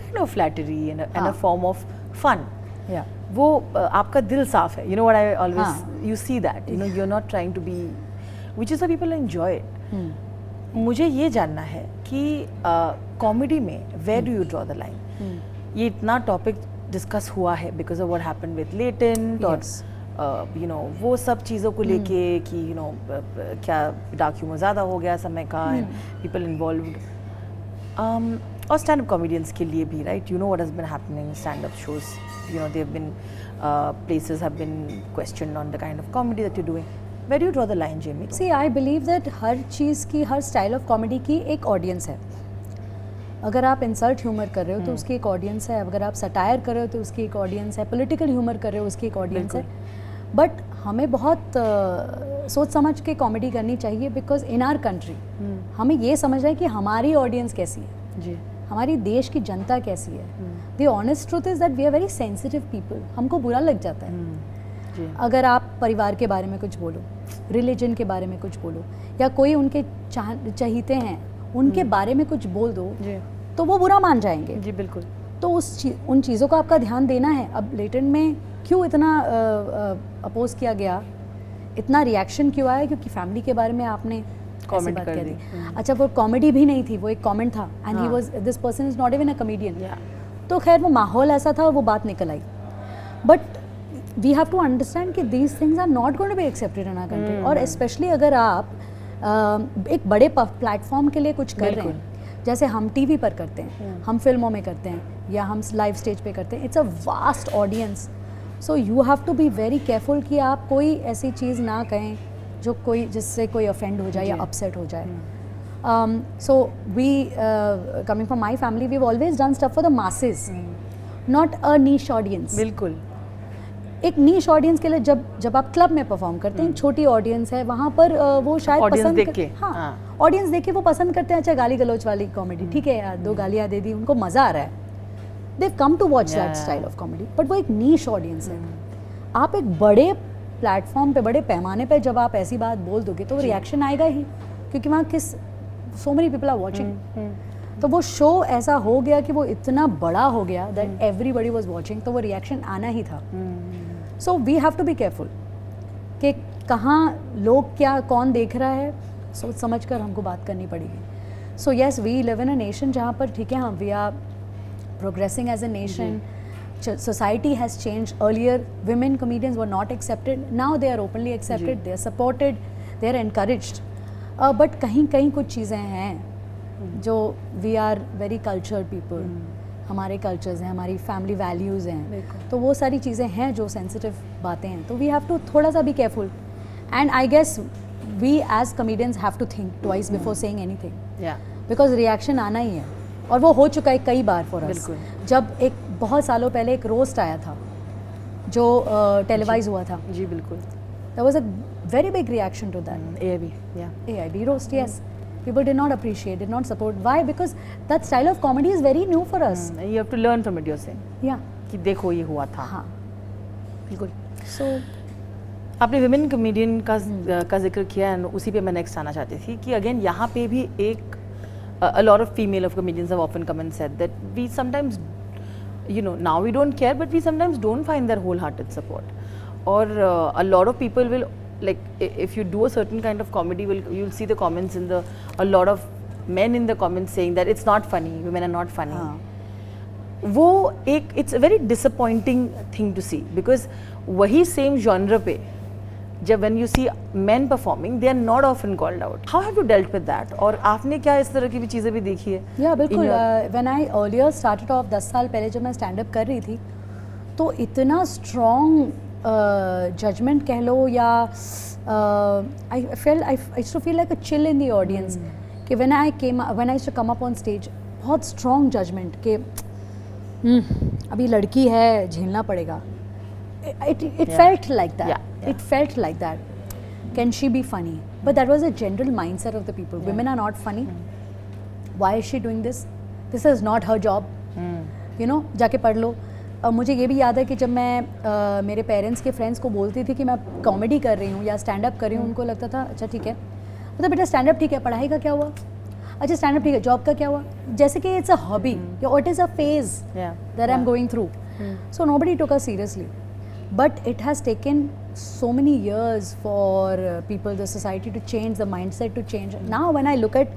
kind of flattery and a form of fun. Yeah. वो आपका दिल साफ है. You know what I always you see that. You're not trying to be, which is why people enjoy it. मुझे ये जानना है कि कॉमेडी में where do you draw the line? ये इतना टॉपिक डिस्कस हुआ है because of what happened with latent और वो सब चीज़ों को लेके कि क्या डार्क ह्यूमर ज़्यादा हो गया समय का एंड पीपल इन्वॉल्व्ड और स्टैंड अप कॉमेडियंस के लिए भी, right? You know what has been happening stand up shows, they have been places have been questioned on the kind of comedy that you doing. Where do you draw the line, Jamie? See, I believe that हर चीज़ की, हर style of comedy की एक audience है। अगर आप insult humour कर रहे हो तो उसकी एक ऑडियंस है, अगर आप सटायर कर रहे हो तो उसकी एक ऑडियंस है, पॉलिटिकल ह्यूमर कर रहे हो उसकी एक ऑडियंस है। बट हमें बहुत सोच समझ के कॉमेडी करनी चाहिए बिकॉज इन आवर कंट्री हमें ये समझना है कि हमारी ऑडियंस कैसी है जी, हमारी देश की जनता कैसी है। The honest truth is that we are very sensitive people. हमको बुरा लग जाता है अगर आप परिवार के बारे में कुछ बोलो, रिलीजन के बारे में कुछ बोलो, या कोई उनके चाहते हैं उनके बारे में कुछ बोल दो तो वो बुरा मान जाएंगे। जी बिल्कुल। तो उन चीज़ों का आपका ध्यान देना है। अब लेटेंट में क्यों इतना अपोज किया गया, इतना रिएक्शन क्यों आया? क्योंकि फैमिली के बारे में आपने कमेंट बात कर कह दी। अच्छा, वो कॉमेडी भी नहीं थी, वो एक कमेंट था and he was, this person is not even a comedian. तो खैर वो माहौल ऐसा था और वो बात निकल आई। But we have to understand कि these things are not going to be accepted in our country. और स्पेशली अगर आप एक बड़े प्लेटफॉर्म के लिए कुछ कर रहे हैं, जैसे हम टीवी पर करते हैं, हम फिल्मों में करते हैं, या हम लाइव स्टेज पे करते हैं, it's a vast audience. So you have to be very careful कि आप कोई ऐसी चीज़ ना कहें जो कोई, जिससे कोई ऑफेंड हो जाए या अपसेट हो जाए। So we coming from my family, we have always done stuff for the masses, not a niche audience. बिल्कुल। एक नीश ऑडियंस के लिए जब आप क्लब में परफॉर्म करते हैं, छोटी ऑडियंस है, वहाँ पर वो शायद पसंद देख के, हाँ ऑडियंस देख के वो पसंद करते हैं। अच्छा, गाली गलौच वाली कॉमेडी, ठीक है यार, 2 गालियाँ दे दी, उनको मज़ा आ रहा है, they come to watch that style of comedy. But वो एक नीश ऑडियंस है। आप एक बड़े प्लेटफॉर्म पे, बड़े पैमाने पे जब आप ऐसी बात बोल दोगे तो वो रिएक्शन आएगा ही, क्योंकि वहाँ so many people are watching. तो वो शो ऐसा हो गया कि वो इतना बड़ा हो गया दैट एवरीबडी वाज वाचिंग, तो वो रिएक्शन आना ही था। So we have to be careful कि कहाँ लोग क्या, कौन देख रहा है, सोच समझ कर हमको बात करनी पड़ेगी। So yes, we live in a nation जहाँ पर, ठीक है, हम we are progressing as a nation, society has changed. Earlier, women comedians were not accepted. Now they are openly accepted. They are supported. They are encouraged. But कहीं कुछ चीज़ें हैं जो we are very cultured people. हमारे cultures हैं, हमारी family values हैं, तो वो सारी चीज़ें हैं जो सेंसिटिव बातें हैं, तो वी हैव टू थोड़ा सा be careful. And I guess we as comedians have to think twice before saying anything, because reaction आना ही है. और वो हो चुका है कई बार फॉर अस. जब एक बहुत सालों पहले एक रोस्ट आया था जो टेलीवाइज हुआ था. जी बिल्कुल. There was a very big reaction to that. AIB roast, yes. People did not appreciate, did not support. Why? Because that style of comedy is very new for us. You have to learn from it, you're saying. Yeah. कि देखो ये हुआ था. हाँ. बिल्कुल. So आपने women comedian का जिक्र किया है, उसी पे मैं नेक्स्ट आना चाहती थी कि अगेन यहाँ पे भी एक a lot of female of comedians have often come and said that we sometimes, you know, now we don't care, but we sometimes don't find their wholehearted support. Or a lot of people will, like, if you do a certain kind of comedy, you'll see the comments in a lot of men in the comments saying that it's not funny, women are not funny. वो एक, it's a very disappointing thing to see, because वही same genre पे जब when you see men performing, they are not often called out. How have you dealt with that? और आपने क्या इस तरह की भी चीज़ें भी देखी है? Yeah, बिल्कुल. When I earlier started off 10 साल पहले जब मैं स्टैंड अप कर रही थी, तो इतना स्ट्रॉन्ग जजमेंट कह लो या I used to feel like a chill in the audience कि when I used to come up on stage, बहुत स्ट्रॉन्ग जजमेंट कि अभी लड़की है, झेलना पड़ेगा. It felt like that. It felt like that. Can she be funny? But that was a general mindset of the people. Women are not funny. Why is she doing this? This is not her job. You know, जाके पढ़ लो. मुझे ये भी याद है कि जब मैं मेरे पेरेंट्स के फ्रेंड्स को बोलती थी कि मैं कॉमेडी कर रही हूँ या स्टैंड अप कर रही हूँ, उनको लगता था अच्छा ठीक है, मतलब बेटा स्टैंड अप ठीक है, पढ़ाई का क्या हुआ? अच्छा स्टैंड अप ठीक है, जॉब का क्या हुआ? जैसे कि इट्स अ हॉबी या it is a phase that I am going through. So nobody took us seriously. But it has taken so many years for people, the society to change, the mindset to change. Now when I look at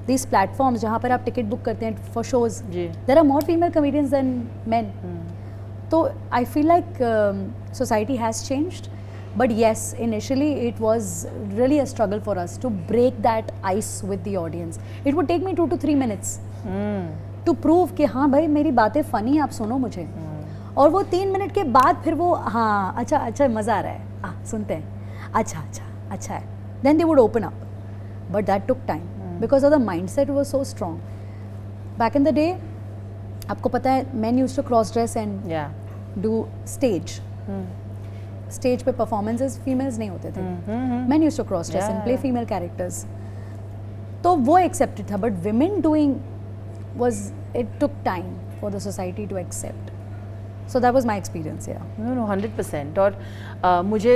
these platforms जहाँ पर आप ticket book करते हैं for shows, there are more female comedians than men. So I feel like society has changed. But yes, initially it was really a struggle for us to break that ice with the audience. It would take me 2 to 3 minutes to prove कि हाँ भाई मेरी बातें funny, आप सुनो मुझे. और वो 3 मिनट के बाद फिर वो हाँ अच्छा मज़ा आ रहा है, सुनते हैं, अच्छा है. Then they would open up. But that took time because of the mindset was so strong. Back in the day, आपको पता है, men used to cross dress and do stage. Stage पे performances females नहीं होते थे. Men used to cross dress and play female characters. तो वो accepted था, but women doing it took time for the society to accept. So that was my experience, yeah. No, 100%. और मुझे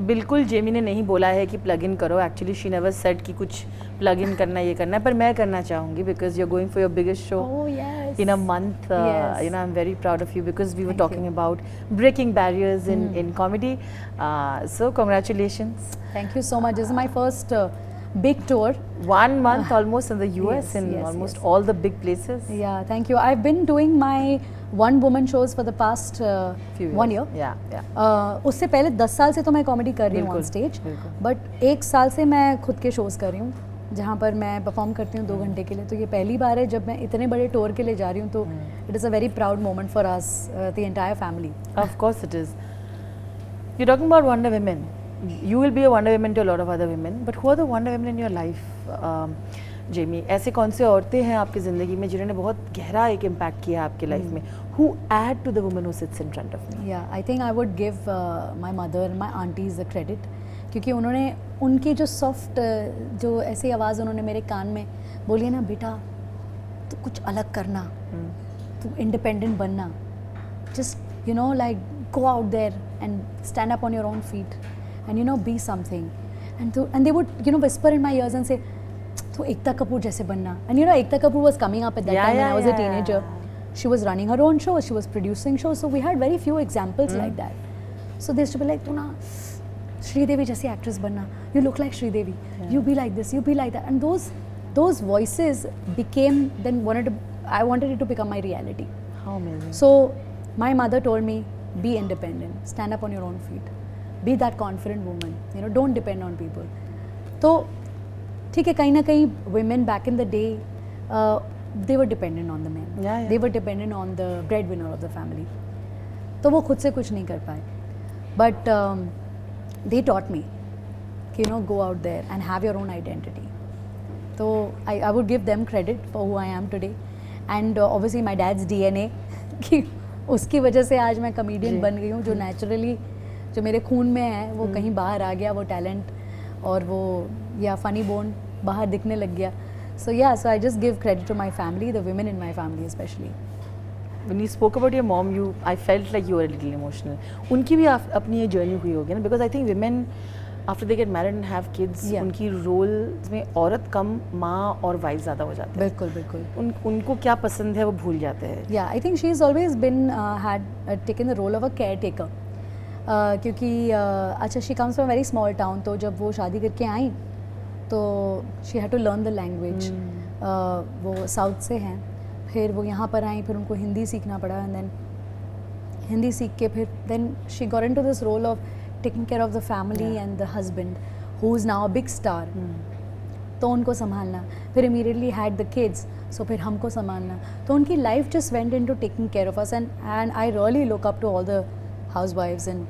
बिल्कुल जेमी ने नहीं बोला है कि प्लग इन करो. एक्चुअली शी नेवर सेड कि कुछ प्लग इन करना, ये करना है, पर मैं करना चाहूँगी because you are going for your biggest show in a month. You know, I'm very proud of you because we were talking about breaking barriers in comedy. So congratulations. Thank you so much. This is my first big tour. 1 month almost in the US, in almost all the big places. Yeah, thank you. I've been doing my one woman shows for the past 1 year. उससे पहले 10 साल से तो मैं comedy कर रही हूँ on stage, but 1 साल से मैं खुद के शोज़ कर रही हूँ जहाँ पर मैं परफॉर्म करती हूँ 2 घंटे के लिए. तो ये पहली बार है जब मैं इतने बड़े टूर के लिए जा रही हूँ, तो it is a very proud moment for us, the entire family. Of course it is. You're talking about Wonder Women. You will be a Wonder Woman to a lot of other women, but who are the Wonder Women in your life, Jamie? ऐसे कौन से औरतें हैं आपकी ज़िंदगी में जिन्होंने बहुत गहरा एक इम्पैक्ट किया आपकी लाइफ में? Who add to the woman who sits in front of me? Yeah, I think I would give my mother and my aunties the credit, क्योंकि उन्होंने उनकी जो सॉफ्ट जो ऐसी आवाज़ उन्होंने मेरे कान में बोली है ना, बेटा तो कुछ अलग करना, तो इंडिपेंडेंट बनना, just you know like go out there and stand up on your own feet and you know be something, and they would you know whisper in my ears and say तो एकता कपूर जैसे बनना. And you know Ekta Kapoor was coming up at that time when I was a teenager. She was running her own show, she was producing shows, so we had very few examples like that. So they used to be like, tu na Sridevi jaisi actress banna, you look like Sridevi, you be like this, you be like that, and those voices became, then I wanted it to become my reality. How amazing. So my mother told me, be independent, stand up on your own feet, be that confident woman, you know, don't depend on people. तो ठीक है, कहीं ना कहीं women back in the day, they were dependent on the men. Yeah. They were dependent on the breadwinner of the family. तो वो खुद से कुछ नहीं कर पाए. But they taught me, you know, go out there and have your own identity. So I would give them credit for who I am today. And obviously my dad's DNA कि उसकी वजह से आज मैं कमेडियन बन गई हूँ, जो नेचुरली जो मेरे खून में है वो कहीं बाहर आ गया, वो टैलेंट और वो या फनी बोन बाहर दिखने लग गया. So yeah, so I just give credit to my family, the women in my family especially. When you spoke about your mom, I felt like you were a little emotional. उनकी भी अपनी ये journey हुई होगी ना, because I think women after they get married and have kids, उनकी roles में औरत कम, माँ और वाइफ ज़्यादा हो जाते हैं. बिल्कुल बिल्कुल. उनको क्या पसंद है वो भूल जाते हैं. Yeah, I think she's always been had taken the role of a caretaker. क्योंकि अच्छा, she comes from a very small town, तो जब वो शादी करके आई तो she had to learn the language. वो साउथ से हैं, फिर वो यहाँ पर आई, फिर उनको हिंदी सीखना पड़ा, एंड देन हिंदी सीख के फिर then she got into this role of taking care of the family and the husband who is now a big star. तो उनको संभालना, फिर इमीडिएटली हैड द किड्स, सो फिर हमको संभालना. तो उनकी life just went into taking care of us, and I really look up to all the housewives and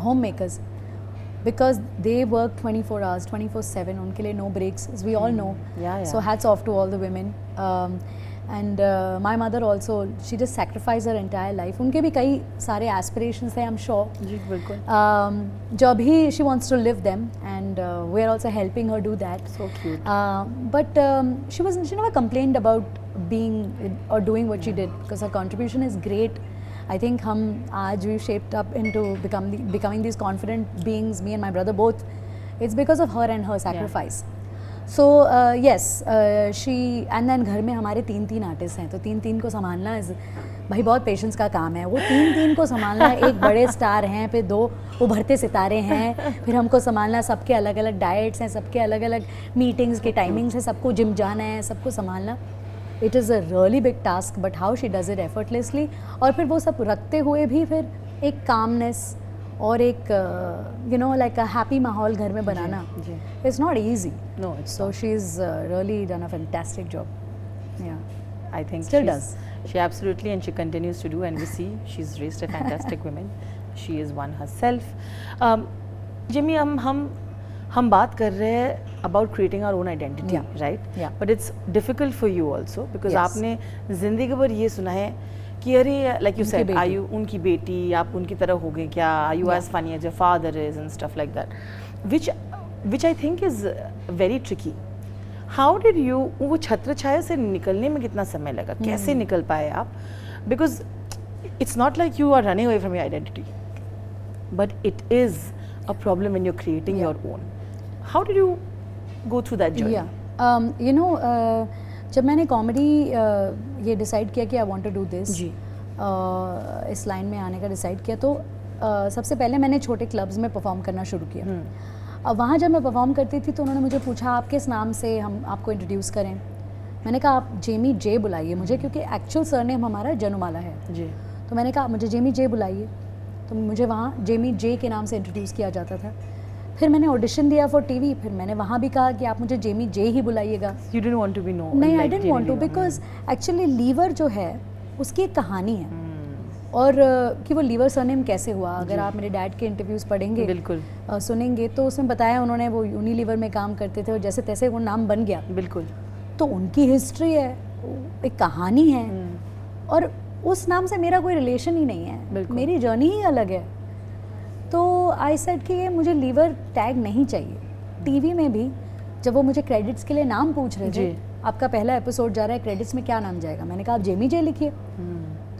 home makers, because they work 24 hours, 24/7, उनके लिए no breaks, as we all know. So hats off to all the women. And my mother also, she just sacrificed her entire life. उनके भी कई सारे aspirations थे, I'm sure. जी बिल्कुल. जो अभी she wants to live them, and we are also helping her do that. So cute. But she never complained about being or doing what she did, because her contribution is great. I think हम आज we've shaped up into becoming these confident beings, me and my brother both. It's because of her and her sacrifice. So yes, she, and then घर में हमारे 3 artist हैं, तो 3 को संभालना भाई बहुत पेशेंस का काम है. वो 3 को संभालना, एक बड़े स्टार हैं, फिर 2 उभरते सितारे हैं, फिर हमको संभालना, सबके अलग अलग डाइट्स हैं, सबके अलग अलग मीटिंग्स के टाइमिंग्स हैं, सबको जिम जाना है, सबको संभालना. It is a really big task, but how she does it effortlessly. और फिर वो सब रखते हुए भी फिर एक कामनेस और एक you know like a happy माहौल घर में बनाना, it's not easy. No, so she is really done a fantastic job. Yeah I think still does. She absolutely, and she continues to do, and we see she's raised a fantastic woman. She is one herself. Jimmy, हम बात कर रहे हैं about creating our own identity, right? Yeah. But it's difficult for you also, because Yes. आपने जिंदगी भर ये सुना है कि अरे like you said, are you उनकी बेटी, आप उनकी तरह हो गए क्या? Are you as funny as your father is and stuff like that, which I think is very tricky. How did you, वो छत्र छाया से निकलने में कितना समय लगा? कैसे निकल पाए आप? Because it's not like you are running away from your identity, but it is a problem when you're creating your own. How did you go through that journey? Yeah, you know, जब मैंने comedy ये decide किया कि I want to do this, इस line में आने का decide किया, तो सबसे पहले मैंने छोटे क्लब्स में परफॉर्म करना शुरू किया. अब वहाँ जब मैं परफॉर्म करती थी तो उन्होंने मुझे पूछा आप किस नाम से हम आपको इंट्रोड्यूस करें. मैंने कहा आप जेमी जे बुलाइए मुझे, क्योंकि एक्चुअल सरनेम हमारा जनुमाला है जी. तो मैंने कहा मुझे जेमी जे बुलाइए, तो मुझे वहाँ जेमी जे के नाम से इंट्रोड्यूस किया जाता था. फिर मैंने ऑडिशन दिया फॉर टीवी, फिर मैंने वहाँ भी कहा कि आप मुझे जेमी जे ही बुलाइएगा. You didn't want to be known. नहीं, I didn't want to, because actually Lever जो है उसकी एक कहानी है. और कि वो लीवर सरनेम कैसे हुआ, अगर आप मेरे डैड के इंटरव्यूज़ पढ़ेंगे, बिल्कुल सुनेंगे, तो उसमें बताया उन्होंने वो यूनिलीवर में काम करते थे और जैसे तैसे वो नाम बन गया. बिल्कुल. तो उनकी हिस्ट्री है, एक कहानी है, और उस नाम से मेरा कोई रिलेशन ही नहीं है, मेरी जर्नी ही अलग है. तो आई सेड कि ये मुझे लीवर टैग नहीं चाहिए. टीवी में भी जब वो मुझे क्रेडिट्स के लिए नाम पूछ रहे थे, आपका पहला एपिसोड जा रहा है, क्रेडिट्स में क्या नाम जाएगा, मैंने कहा आप जेमी जे लिखिए.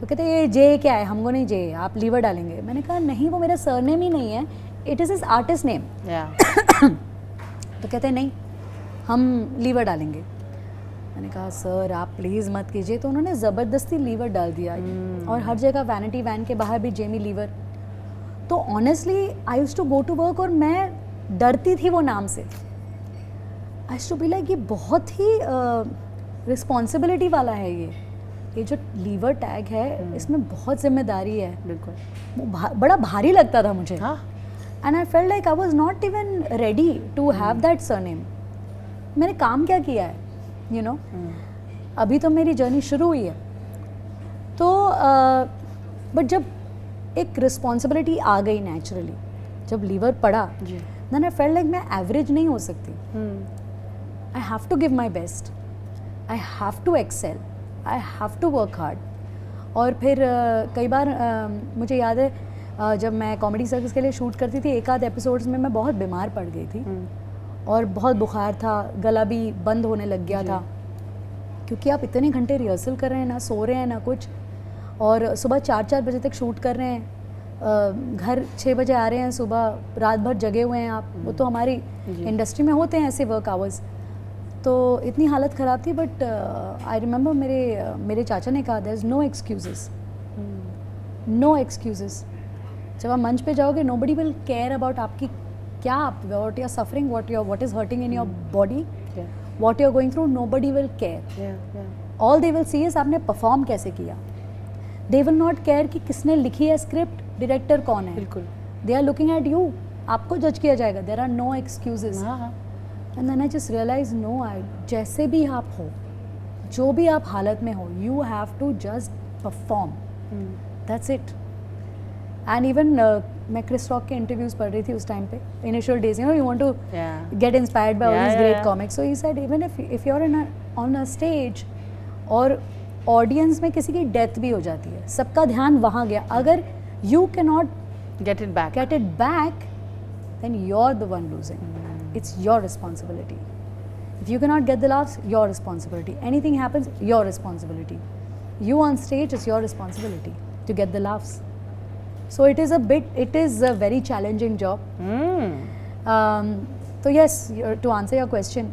तो कहते ये जे क्या है, हमको नहीं जे, आप लीवर डालेंगे. मैंने कहा नहीं, वो मेरा सरनेम ही नहीं है, it is his artist name. तो कहते नहीं, हम लीवर डालेंगे. मैंने कहा सर आप प्लीज़ मत कीजिए. तो उन्होंने ज़बरदस्ती लीवर डाल दिया, और हर जगह वैनिटी वैन के बाहर भी जेमी लीवर. तो honestly I used to go to work और मैं डरती थी वो नाम से. I used to be like ये बहुत ही रिस्पॉन्सिबिलिटी वाला है ये, ये जो लीवर टैग है इसमें बहुत जिम्मेदारी है, बिल्कुल वो बड़ा भारी लगता था मुझे। हाँ and I felt like I was not even ready to have that surname. मैंने काम क्या किया है, यू नो, अभी तो मेरी जर्नी शुरू हुई है। तो बट जब एक रिस्पॉन्सिबिलिटी आ गई नेचुरली, जब लीवर पड़ा, जी देन आई फेल्ट लाइक मैं एवरेज नहीं हो सकती। I have to give my best, I have to excel, I have to work hard. और फिर कई बार मुझे याद है जब मैं कॉमेडी सर्कस के लिए शूट करती थी, एक आध एपिसोड्स में मैं बहुत बीमार पड़ गई थी और बहुत बुखार था, गला भी बंद होने लग गया था, क्योंकि आप इतने घंटे रिहर्सल कर रहे हैं, ना सो रहे हैं ना कुछ, और सुबह 4-4 बजे तक शूट कर रहे हैं, घर 6 बजे आ रहे हैं, सुबह रात भर जगे हुए हैं आप। वो तो हमारी इंडस्ट्री में होते हैं ऐसे वर्क आवर्स। तो इतनी हालत ख़राब थी। बट आई रिमेंबर मेरे चाचा ने कहा, there is no excuses, no excuses. जब आप मंच पे जाओगे, नोबडी विल केयर अबाउट आपकी क्या, what you are suffering, what is hurting in your body, what you are going through, nobody will care. All they will see is आपने perform कैसे किया। दे विल नॉट केयर कि किसने लिखी है script, director कौन है। बिल्कुल they are looking at you, आपको जज किया जाएगा। There are no excuses. And then I just realize, no, I जैसे भी आप हो, जो भी आप हालत में हो, you have to just perform, that's it. And even मैं क्रिस रॉक के इंटरव्यूज पढ़ रही थी उस टाइम पे, initial days, you know, you want to get inspired by all these great comics. So he said, even if you are on a stage और audience में किसी की डेथ भी हो जाती है, सबका ध्यान वहाँ गया, अगर you can not get it back, then you're the one losing. It's your responsibility. If you cannot get the laughs, your responsibility. Anything happens, your responsibility. You on stage, it's your responsibility to get the laughs. So it is a very challenging job. So yes, to answer your question,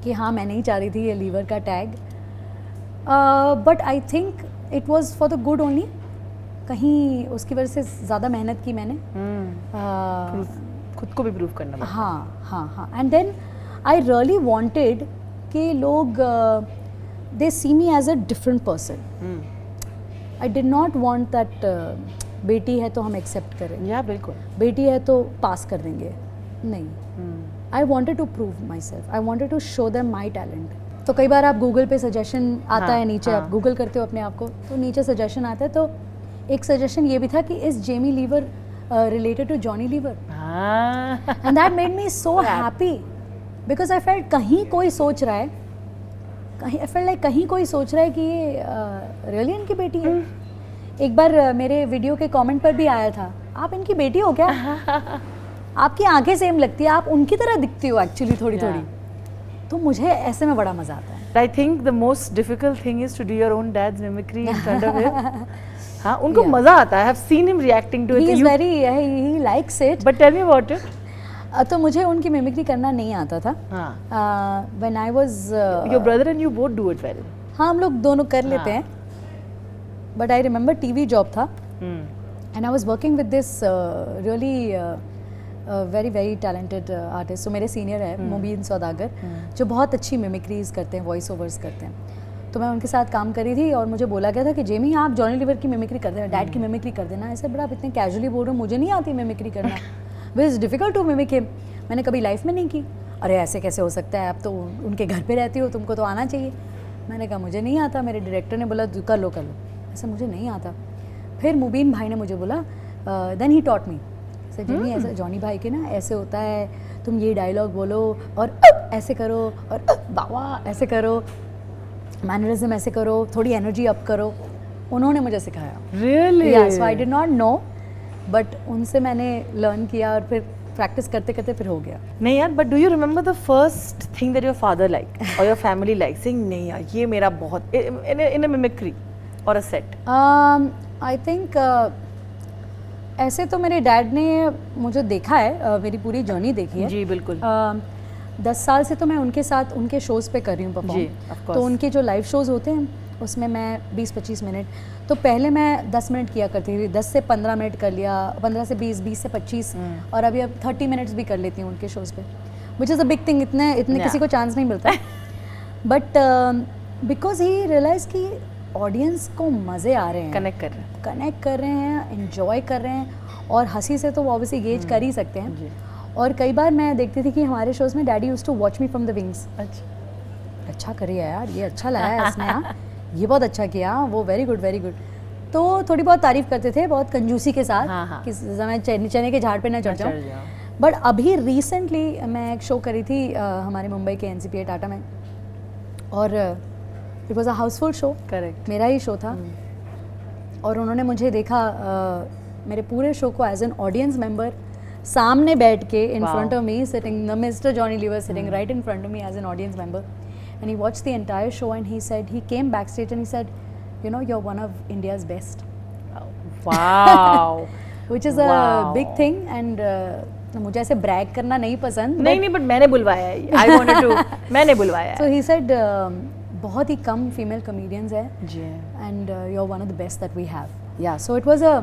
कि हाँ मैं नहीं चाह रही थी ये liver का tag, but I think it was for the good only. कहीं उसकी वजह से ज़्यादा मेहनत की मैंने, खुद को भी प्रूव करना। हाँ। And then I really wanted कि लोग they see me as a different person. I did not want that बेटी है तो हम एक्सेप्ट करें, या बिल्कुल बेटी है तो पास कर देंगे, नहीं। I wanted to prove myself, I wanted to show them my talent. तो कई बार आप गूगल पे सजेशन आता है नीचे, आप गूगल करते हो अपने आप को, तो नीचे सजेशन आता है। तो एक सजेशन ये भी था कि is Jamie Lever related to Johnny Lever, and that made me so happy, because I felt कहीं कोई सोच रहा है, कहीं कोई सोच रहा है कि ये रियली इनकी बेटी है। एक बार मेरे वीडियो के कमेंट पर भी आया था, आप इनकी बेटी हो क्या? आपकी आंखें सेम लगती है, आप उनकी तरह दिखती हो एक्चुअली थोड़ी थोड़ी। तो मुझे ऐसे में बड़ा मजा आता है। I think the most difficult thing is to do your own dad's mimicry in front of him. हाँ, उनको मजा आता है। I have seen him reacting to it. He likes it. But tell me about it. तो मुझे उनकी mimicry करना नहीं आता था। When I was your brother and you both do it well. हाँ, हम लोग दोनों कर लेते हैं। But I remember TV job था, and I was working with this really very very talented artist. तो मेरे सीनियर है मुबीन सौदागर, जो बहुत अच्छी मिमिक्रीज करते हैं, वॉइस ओवर्स करते हैं। तो मैं उनके साथ काम करी थी और मुझे बोला गया था कि जेमी आप जॉनी लीवर की मिमिक्री कर देना, डैड की मिमिक्री कर देना। ऐसे बड़ा आप इतने कैजुअली बोल रहे हो, मुझे नहीं आती मिमिक्री करना, which is difficult to mimic him. मैंने कभी लाइफ में नहीं की। अरे ऐसे कैसे हो सकता है, आप तो उनके घर पे रहती हो, तुमको तो आना चाहिए। मैंने कहा मुझे नहीं आता। मेरे डायरेक्टर ने बोला कर लो, ऐसे मुझे नहीं आता। फिर मुबीन भाई ने मुझे बोला, then he taught me, sir Jamie ऐसा जॉनी भाई के ना ऐसे होता है, तुम ये डायलॉग बोलो और ऐसे करो और बाबा ऐसे करो, मैनरिज्म ऐसे करो, थोड़ी एनर्जी अप करो। उन्होंने मुझे सिखाया। Really? Yes, I did not know, but उनसे मैंने लर्न किया और फिर प्रैक्टिस करते करते फिर हो गया। नहीं यार, but do you remember the first thing that your father like और योर फैमिली लाइक, सेइंग नहीं यार ये मेरा बहुत इन अ मिमिक्री और अ सेट? आई थिंक ऐसे तो मेरे डैड ने मुझे देखा है, मेरी पूरी जर्नी देखी है। जी बिल्कुल। 10 साल से तो मैं उनके साथ उनके शोज़ पे कर रही हूँ परफॉर्म। तो उनके जो लाइव शोज़ होते हैं उसमें मैं 20-25 मिनट, तो पहले मैं 10 मिनट किया करती थी, 10 से 15 मिनट कर लिया, 15 से 20, 20 से 25, और अभी अब 30 मिनट्स भी कर लेती हूँ उनके शोज़ पे, which is a big thing. इतने किसी को चांस नहीं मिलता। बट बिकॉज ही रियलाइज कि ऑडियंस को मज़े आ रहे हैं, कनेक्ट कर रहे हैं, एंजॉय कर रहे हैं, और हंसी से तो वो ऑब्वियसली गेज कर ही सकते हैं। और कई बार मैं देखती थी कि हमारे शोज़ में daddy used to watch me from the wings. अच्छा करिए यार, ये अच्छा लगा है इसने, हाँ ये बहुत अच्छा किया, वो वेरी गुड वेरी गुड। तो थोड़ी बहुत तारीफ करते थे, बहुत कंजूसी के साथ कि मैं चने के झाड़ पे ना चढ़ जाऊँ। बट अभी रिसेंटली मैं एक शो करी थी हमारे मुंबई के NCPA टाटा में, और it was a Housefull show, correct, मेरा ही शो था। और उन्होंने मुझे देखा मेरे पूरे शो को एज एन ऑडियंस मेंबर सामने बैठ के, in front of me sitting, mister Johnny Lever sitting right in front of me as an audience member, and he watched the entire show and he said, he came backstage and he said, you know, you're one of India's best. Wow. Which is a big thing, and मुझे ऐसे brag करना नहीं पसंद, नहीं but मैंने बुलवाया है, I wanted to, मैंने बुलवाया है। So he said बहुत ही कम female comedians हैं जी, and you're one of the best that we have. Yeah, so it was a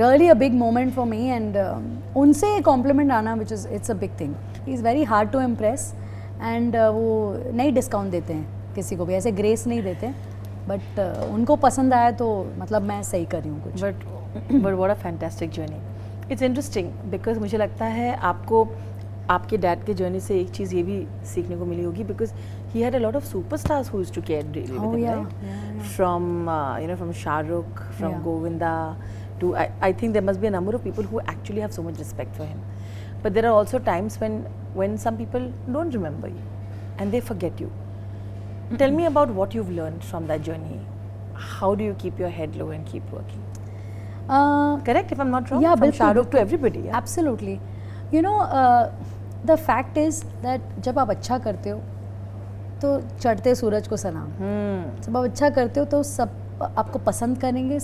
really a big moment for me, and उनसे compliment आना, which is, it's a big thing. He's very hard to impress. And वो नहीं discount देते हैं किसी को भी, ऐसे ग्रेस नहीं देते, बट उनको पसंद आया तो मतलब मैं सही कर रही हूँ कुछ। But what a fantastic journey. It's interesting because मुझे लगता है आपको आपके डैड के जर्नी से एक चीज़ ये भी सीखने को मिली होगी, because he had a lot of superstars who used to care daily with him, right, from Shahrukh, from Govinda to I think there must be a number of people who actually have so much respect for him, but there are also times when some people don't remember you and they forget you. Tell me about what you've learned from that journey. How do you keep your head low and keep working? Correct if I'm not wrong? Yeah, from Shahrukh to everybody. Yeah? Absolutely. You know, the fact is that जब आप अच्छा करते हो तो चढ़ते सूरज को सलाम। जब आप अच्छा करते हो तो सब आपको पसंद करेंगे,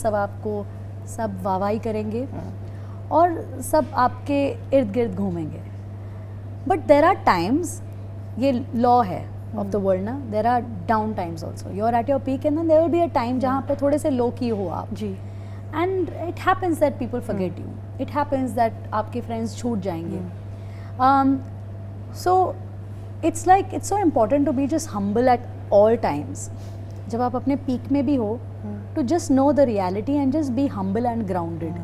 सब वाहवाही करेंगे और सब आपके इर्द गिर्द घूमेंगे। बट देर आर टाइम्स, ये लॉ है ऑफ द वर्ल्ड ना, there are down times also. You are at your peak and there will be a time जहाँ पे थोड़े से लो की हो आप जी, and it happens that people forget you, it happens that आपके फ्रेंड्स छूट जाएंगे। So it's like it's so important to be just humble at all times. जब आप अपने पीक में भी हो, to just know the reality and just be humble and grounded.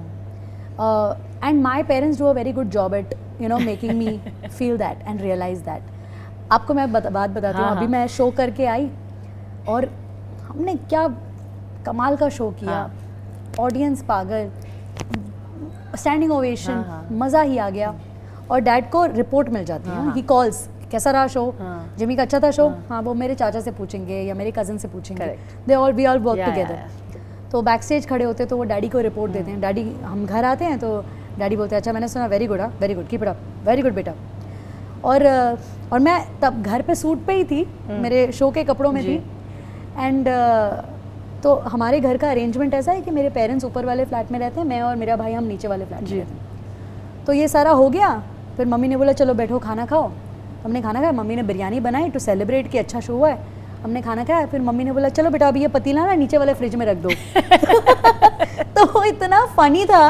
And my parents do a very good job at, you know, making me feel that and realize that. आपको मैं बात बताती हूँ, अभी मैं शो करके आई और हमने क्या कमाल का शो किया, ऑडियंस पागल, स्टैंडिंग ओवेशन, मज़ा ही आ गया। और डैड को रिपोर्ट मिल जाती है, ही कॉल्स, कैसा रहा शो, जिमी का अच्छा था शो, हाँ वो मेरे चाचा से पूछेंगे या मेरे कज़न से पूछेंगे, वी ऑल वर्क टुगेदर। तो बैक स्टेज खड़े होते तो वो डैडी को रिपोर्ट देते हैं, डैडी हम घर आते हैं तो डैडी बोलते हैं अच्छा मैंने सुना, वेरी गुड, हाँ very good, keep it up, very good बेटा। और मैं तब घर पे सूट पे ही थी, मेरे शो के कपड़ों में थी, एंड तो हमारे घर का अरेंजमेंट ऐसा है कि मेरे पेरेंट्स ऊपर वाले फ्लैट में रहते हैं, मैं और मेरा भाई हम नीचे वाले फ्लैट में रहते हैं। तो ये सारा हो गया, फिर मम्मी ने बोला चलो बैठो खाना खाओ। हमने खाना खाया, मम्मी ने बिरयानी बनाई टू सेलिब्रेट कि अच्छा शो हुआ है, हमने खाना खाया। फिर मम्मी ने बोला चलो बेटा अभी ये पतीला ना नीचे वाले फ्रिज में रख दो। तो वो इतना फनी था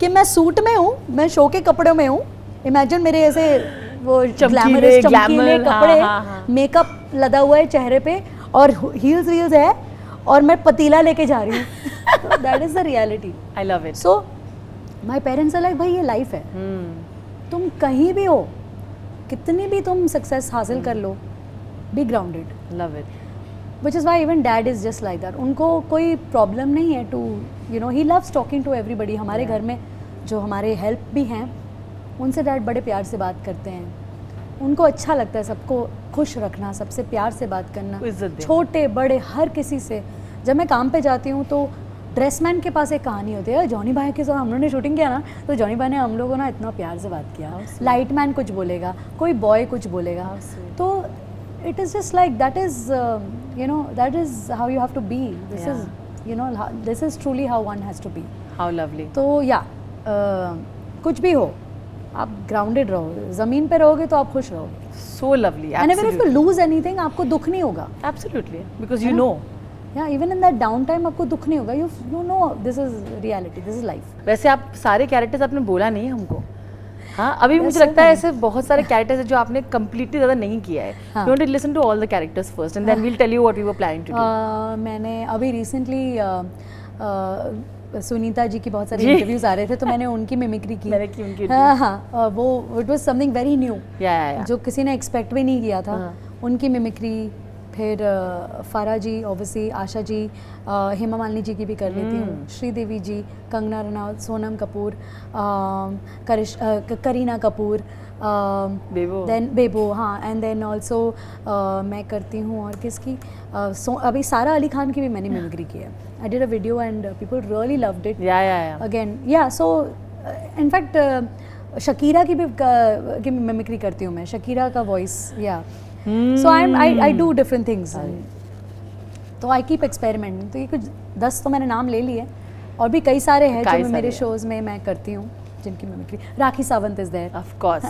कि मैं सूट में हूँ, मैं शो के कपड़ों में हूँ, इमेजिन मेरे ऐसे वो ग्लैमरस चमकीले कपड़े, मेकअप लदा हुआ है चेहरे पे और हील्स वील्स है और मैं पतीला लेके जा रही हूँ। That is the reality. I love it. So my parents are like भाई ये लाइफ है, तुम कहीं भी हो, कितनी भी तुम सक्सेस हासिल कर लो, be grounded. Love it. Which is why even dad is just like that. उनको कोई प्रॉब्लम नहीं है to, you know, he loves talking to everybody. हमारे घर में जो हमारे हेल्प भी हैं उनसे डैड बड़े प्यार से बात करते हैं, उनको अच्छा लगता है सबको खुश रखना, सबसे प्यार से बात करना, छोटे बड़े हर किसी से। जब मैं काम पे जाती हूँ तो ड्रेसमैन के पास एक कहानी होती है, जॉनी भाई के साथ हम लोगों ने शूटिंग किया ना, तो जॉनी भाई ने हम लोगों ना इतना प्यार से बात किया, लाइटमैन कुछ बोलेगा, कोई बॉय कुछ बोलेगा, तो it is just like that is you know that is how you have to be, this is you know this is truly how one has to be. How lovely. तो या कुछ भी हो आप ग्राउंडेड रहो, ज़मीन पे रहोगे तो आप खुश रहोगे। So lovely. And even if you lose anything आपको दुख नहीं होगा। एब्सोल्युटली, बिकॉज यू नो, या even in that down time आपको दुख नहीं होगा, you know this is reality, this is life. वैसे आप सारे कैरेक्टर्स आपने बोला नहीं हमको, हाँ, अभी They're मुझे so लगता है funny. ऐसे बहुत सारे कैरेक्टर्स हैं जो आपने कम्प्लीटली ज़्यादा नहीं किया है. हाँ. You want to listen to all the characters first and then we'll tell you what we were planning to do. मैंने अभी रिसेंटली सुनीता जी की बहुत सारे जी. इंटरव्यूज आ रहे थे तो मैंने उनकी मिमिक्री की. मैंने की उनकी हाँ हाँ वो it was something very new या जो किसी ने एक्सपेक्ट भी नहीं किया था. हाँ. उनकी मिमिक्री, फिर फारा जी, ऑब्वियसली आशा जी, हेमा मालिनी जी की भी कर लेती हूँ, श्रीदेवी जी, कंगना रनौत, सोनम कपूर, करीना कपूर, बेबो. देन बेबो. हाँ, एंड देन ऑल्सो मैं करती हूँ और किसकी अभी सारा अली खान की भी मैंने मिमिक्री की है. I did a video and people really loved it या अगेन. या सो इनफैक्ट शकीरा की मिमिक्री करती हूँ मैं, शकीरा का वॉइस. या सो आई डू डिफरेंट थिंग्स. तो आई कीप एक्सपेरिमेंटिंग. तो ये कुछ 10 तो मैंने नाम ले लिए और भी कई सारे हैं जो मैं मेरे शोज में मैं करती हूँ जिनकी mimicry. Rakhi Sawant is there. Of course.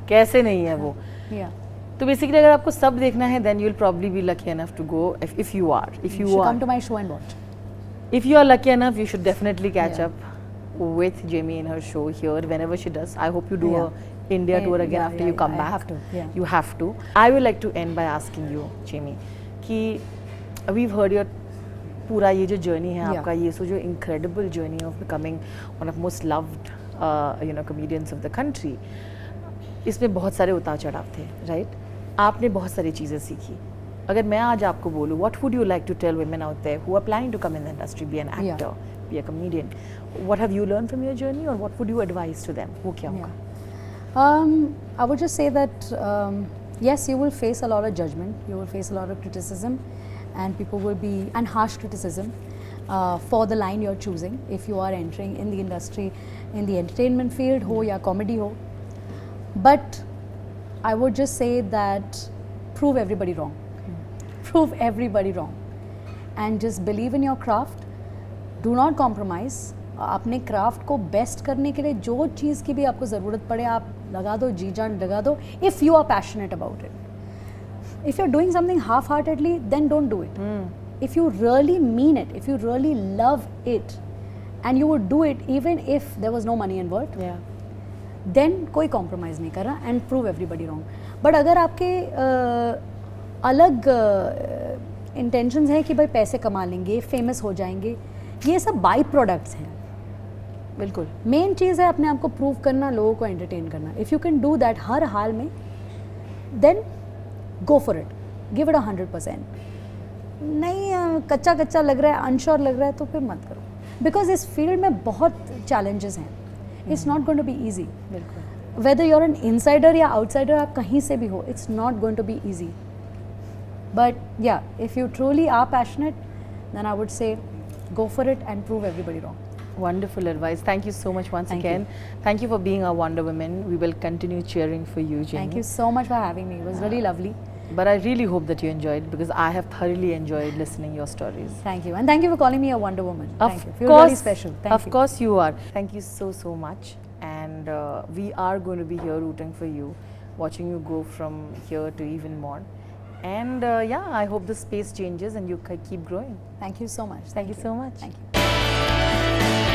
कैसे नहीं है वो. या तो बेसिकली अगर आपको सब देखना है then you'll probably be lucky enough to go if you are come to my show and watch. if you are lucky enough you should definitely catch Yeah. up with Jamie in her show here whenever she does. I hope you do Yeah. a India tour again after you come I back. have to. Yeah. You have to. I would like to end by asking you, Jamie, कि we've heard your पूरा ये जो journey है Yeah. आपका, ये सो जो incredible journey of becoming one of most loved comedians of the country. इसमें बहुत सारे उतार चढ़ाव थे, right? आपने बहुत सारी चीज़ें सीखी. अगर मैं आज आपको बोलूँ, what would you like to tell women out there who are planning to come in the industry, be an Yeah. actor, be a comedian? What have you learned from your journey, or what would you advise to them? वो क्या होगा? I would just say that yes, you will face a lot of judgment, you will face a lot of criticism, and people will be and harsh criticism for the line you're choosing if you are entering in the industry, in the entertainment field हो या comedy हो. But I would just say that prove everybody wrong. Prove everybody wrong, and just believe in your craft. Do not compromise. अपने craft को best करने के लिए जो चीज़ की भी आपको ज़रूरत पड़े आप लगा दो, जी जान लगा दो. If you are passionate about it. If you are doing something half heartedly then don't do it. If you really mean it, if you really love it and you would do it even if there was no money involved, Yeah. Then कोई compromise नहीं कर रहा and prove everybody wrong. But अगर आपके अलग intentions हैं कि भाई पैसे कमा लेंगे, फेमस हो जाएंगे, ये सब बाई प्रोडक्ट्स हैं. बिल्कुल. मेन चीज़ है अपने आप को प्रूव करना, लोगों को एंटरटेन करना. If you can do that हर हाल में, then go for it, give it 100%. नहीं कच्चा कच्चा लग रहा है, अनश्योर लग रहा है, तो फिर मत करो. बिकॉज इस फील्ड में बहुत चैलेंजेस हैं. It's not going to be easy. बिल्कुल. Whether you are an insider या आउटसाइडर, आप कहीं से भी हो, it's not going to be easy. But yeah if you truly are passionate, then I would say go for it and prove everybody wrong. Wonderful advice. Thank you so much once Thank again. Thank you for being our Wonder Woman. We will continue cheering for you, Jamie. Thank you so much for having me. It was really lovely. But I really hope that you enjoyed, because I have thoroughly enjoyed listening your stories. Thank you. And thank you for calling me a Wonder Woman. Of Thank you. Feel course, really special. Thank of you. course you are. Thank you so much. And we are going to be here rooting for you, watching you go from here to even more. And yeah, I hope the space changes and you keep growing. Thank you so much. Thank you so much. Thank you.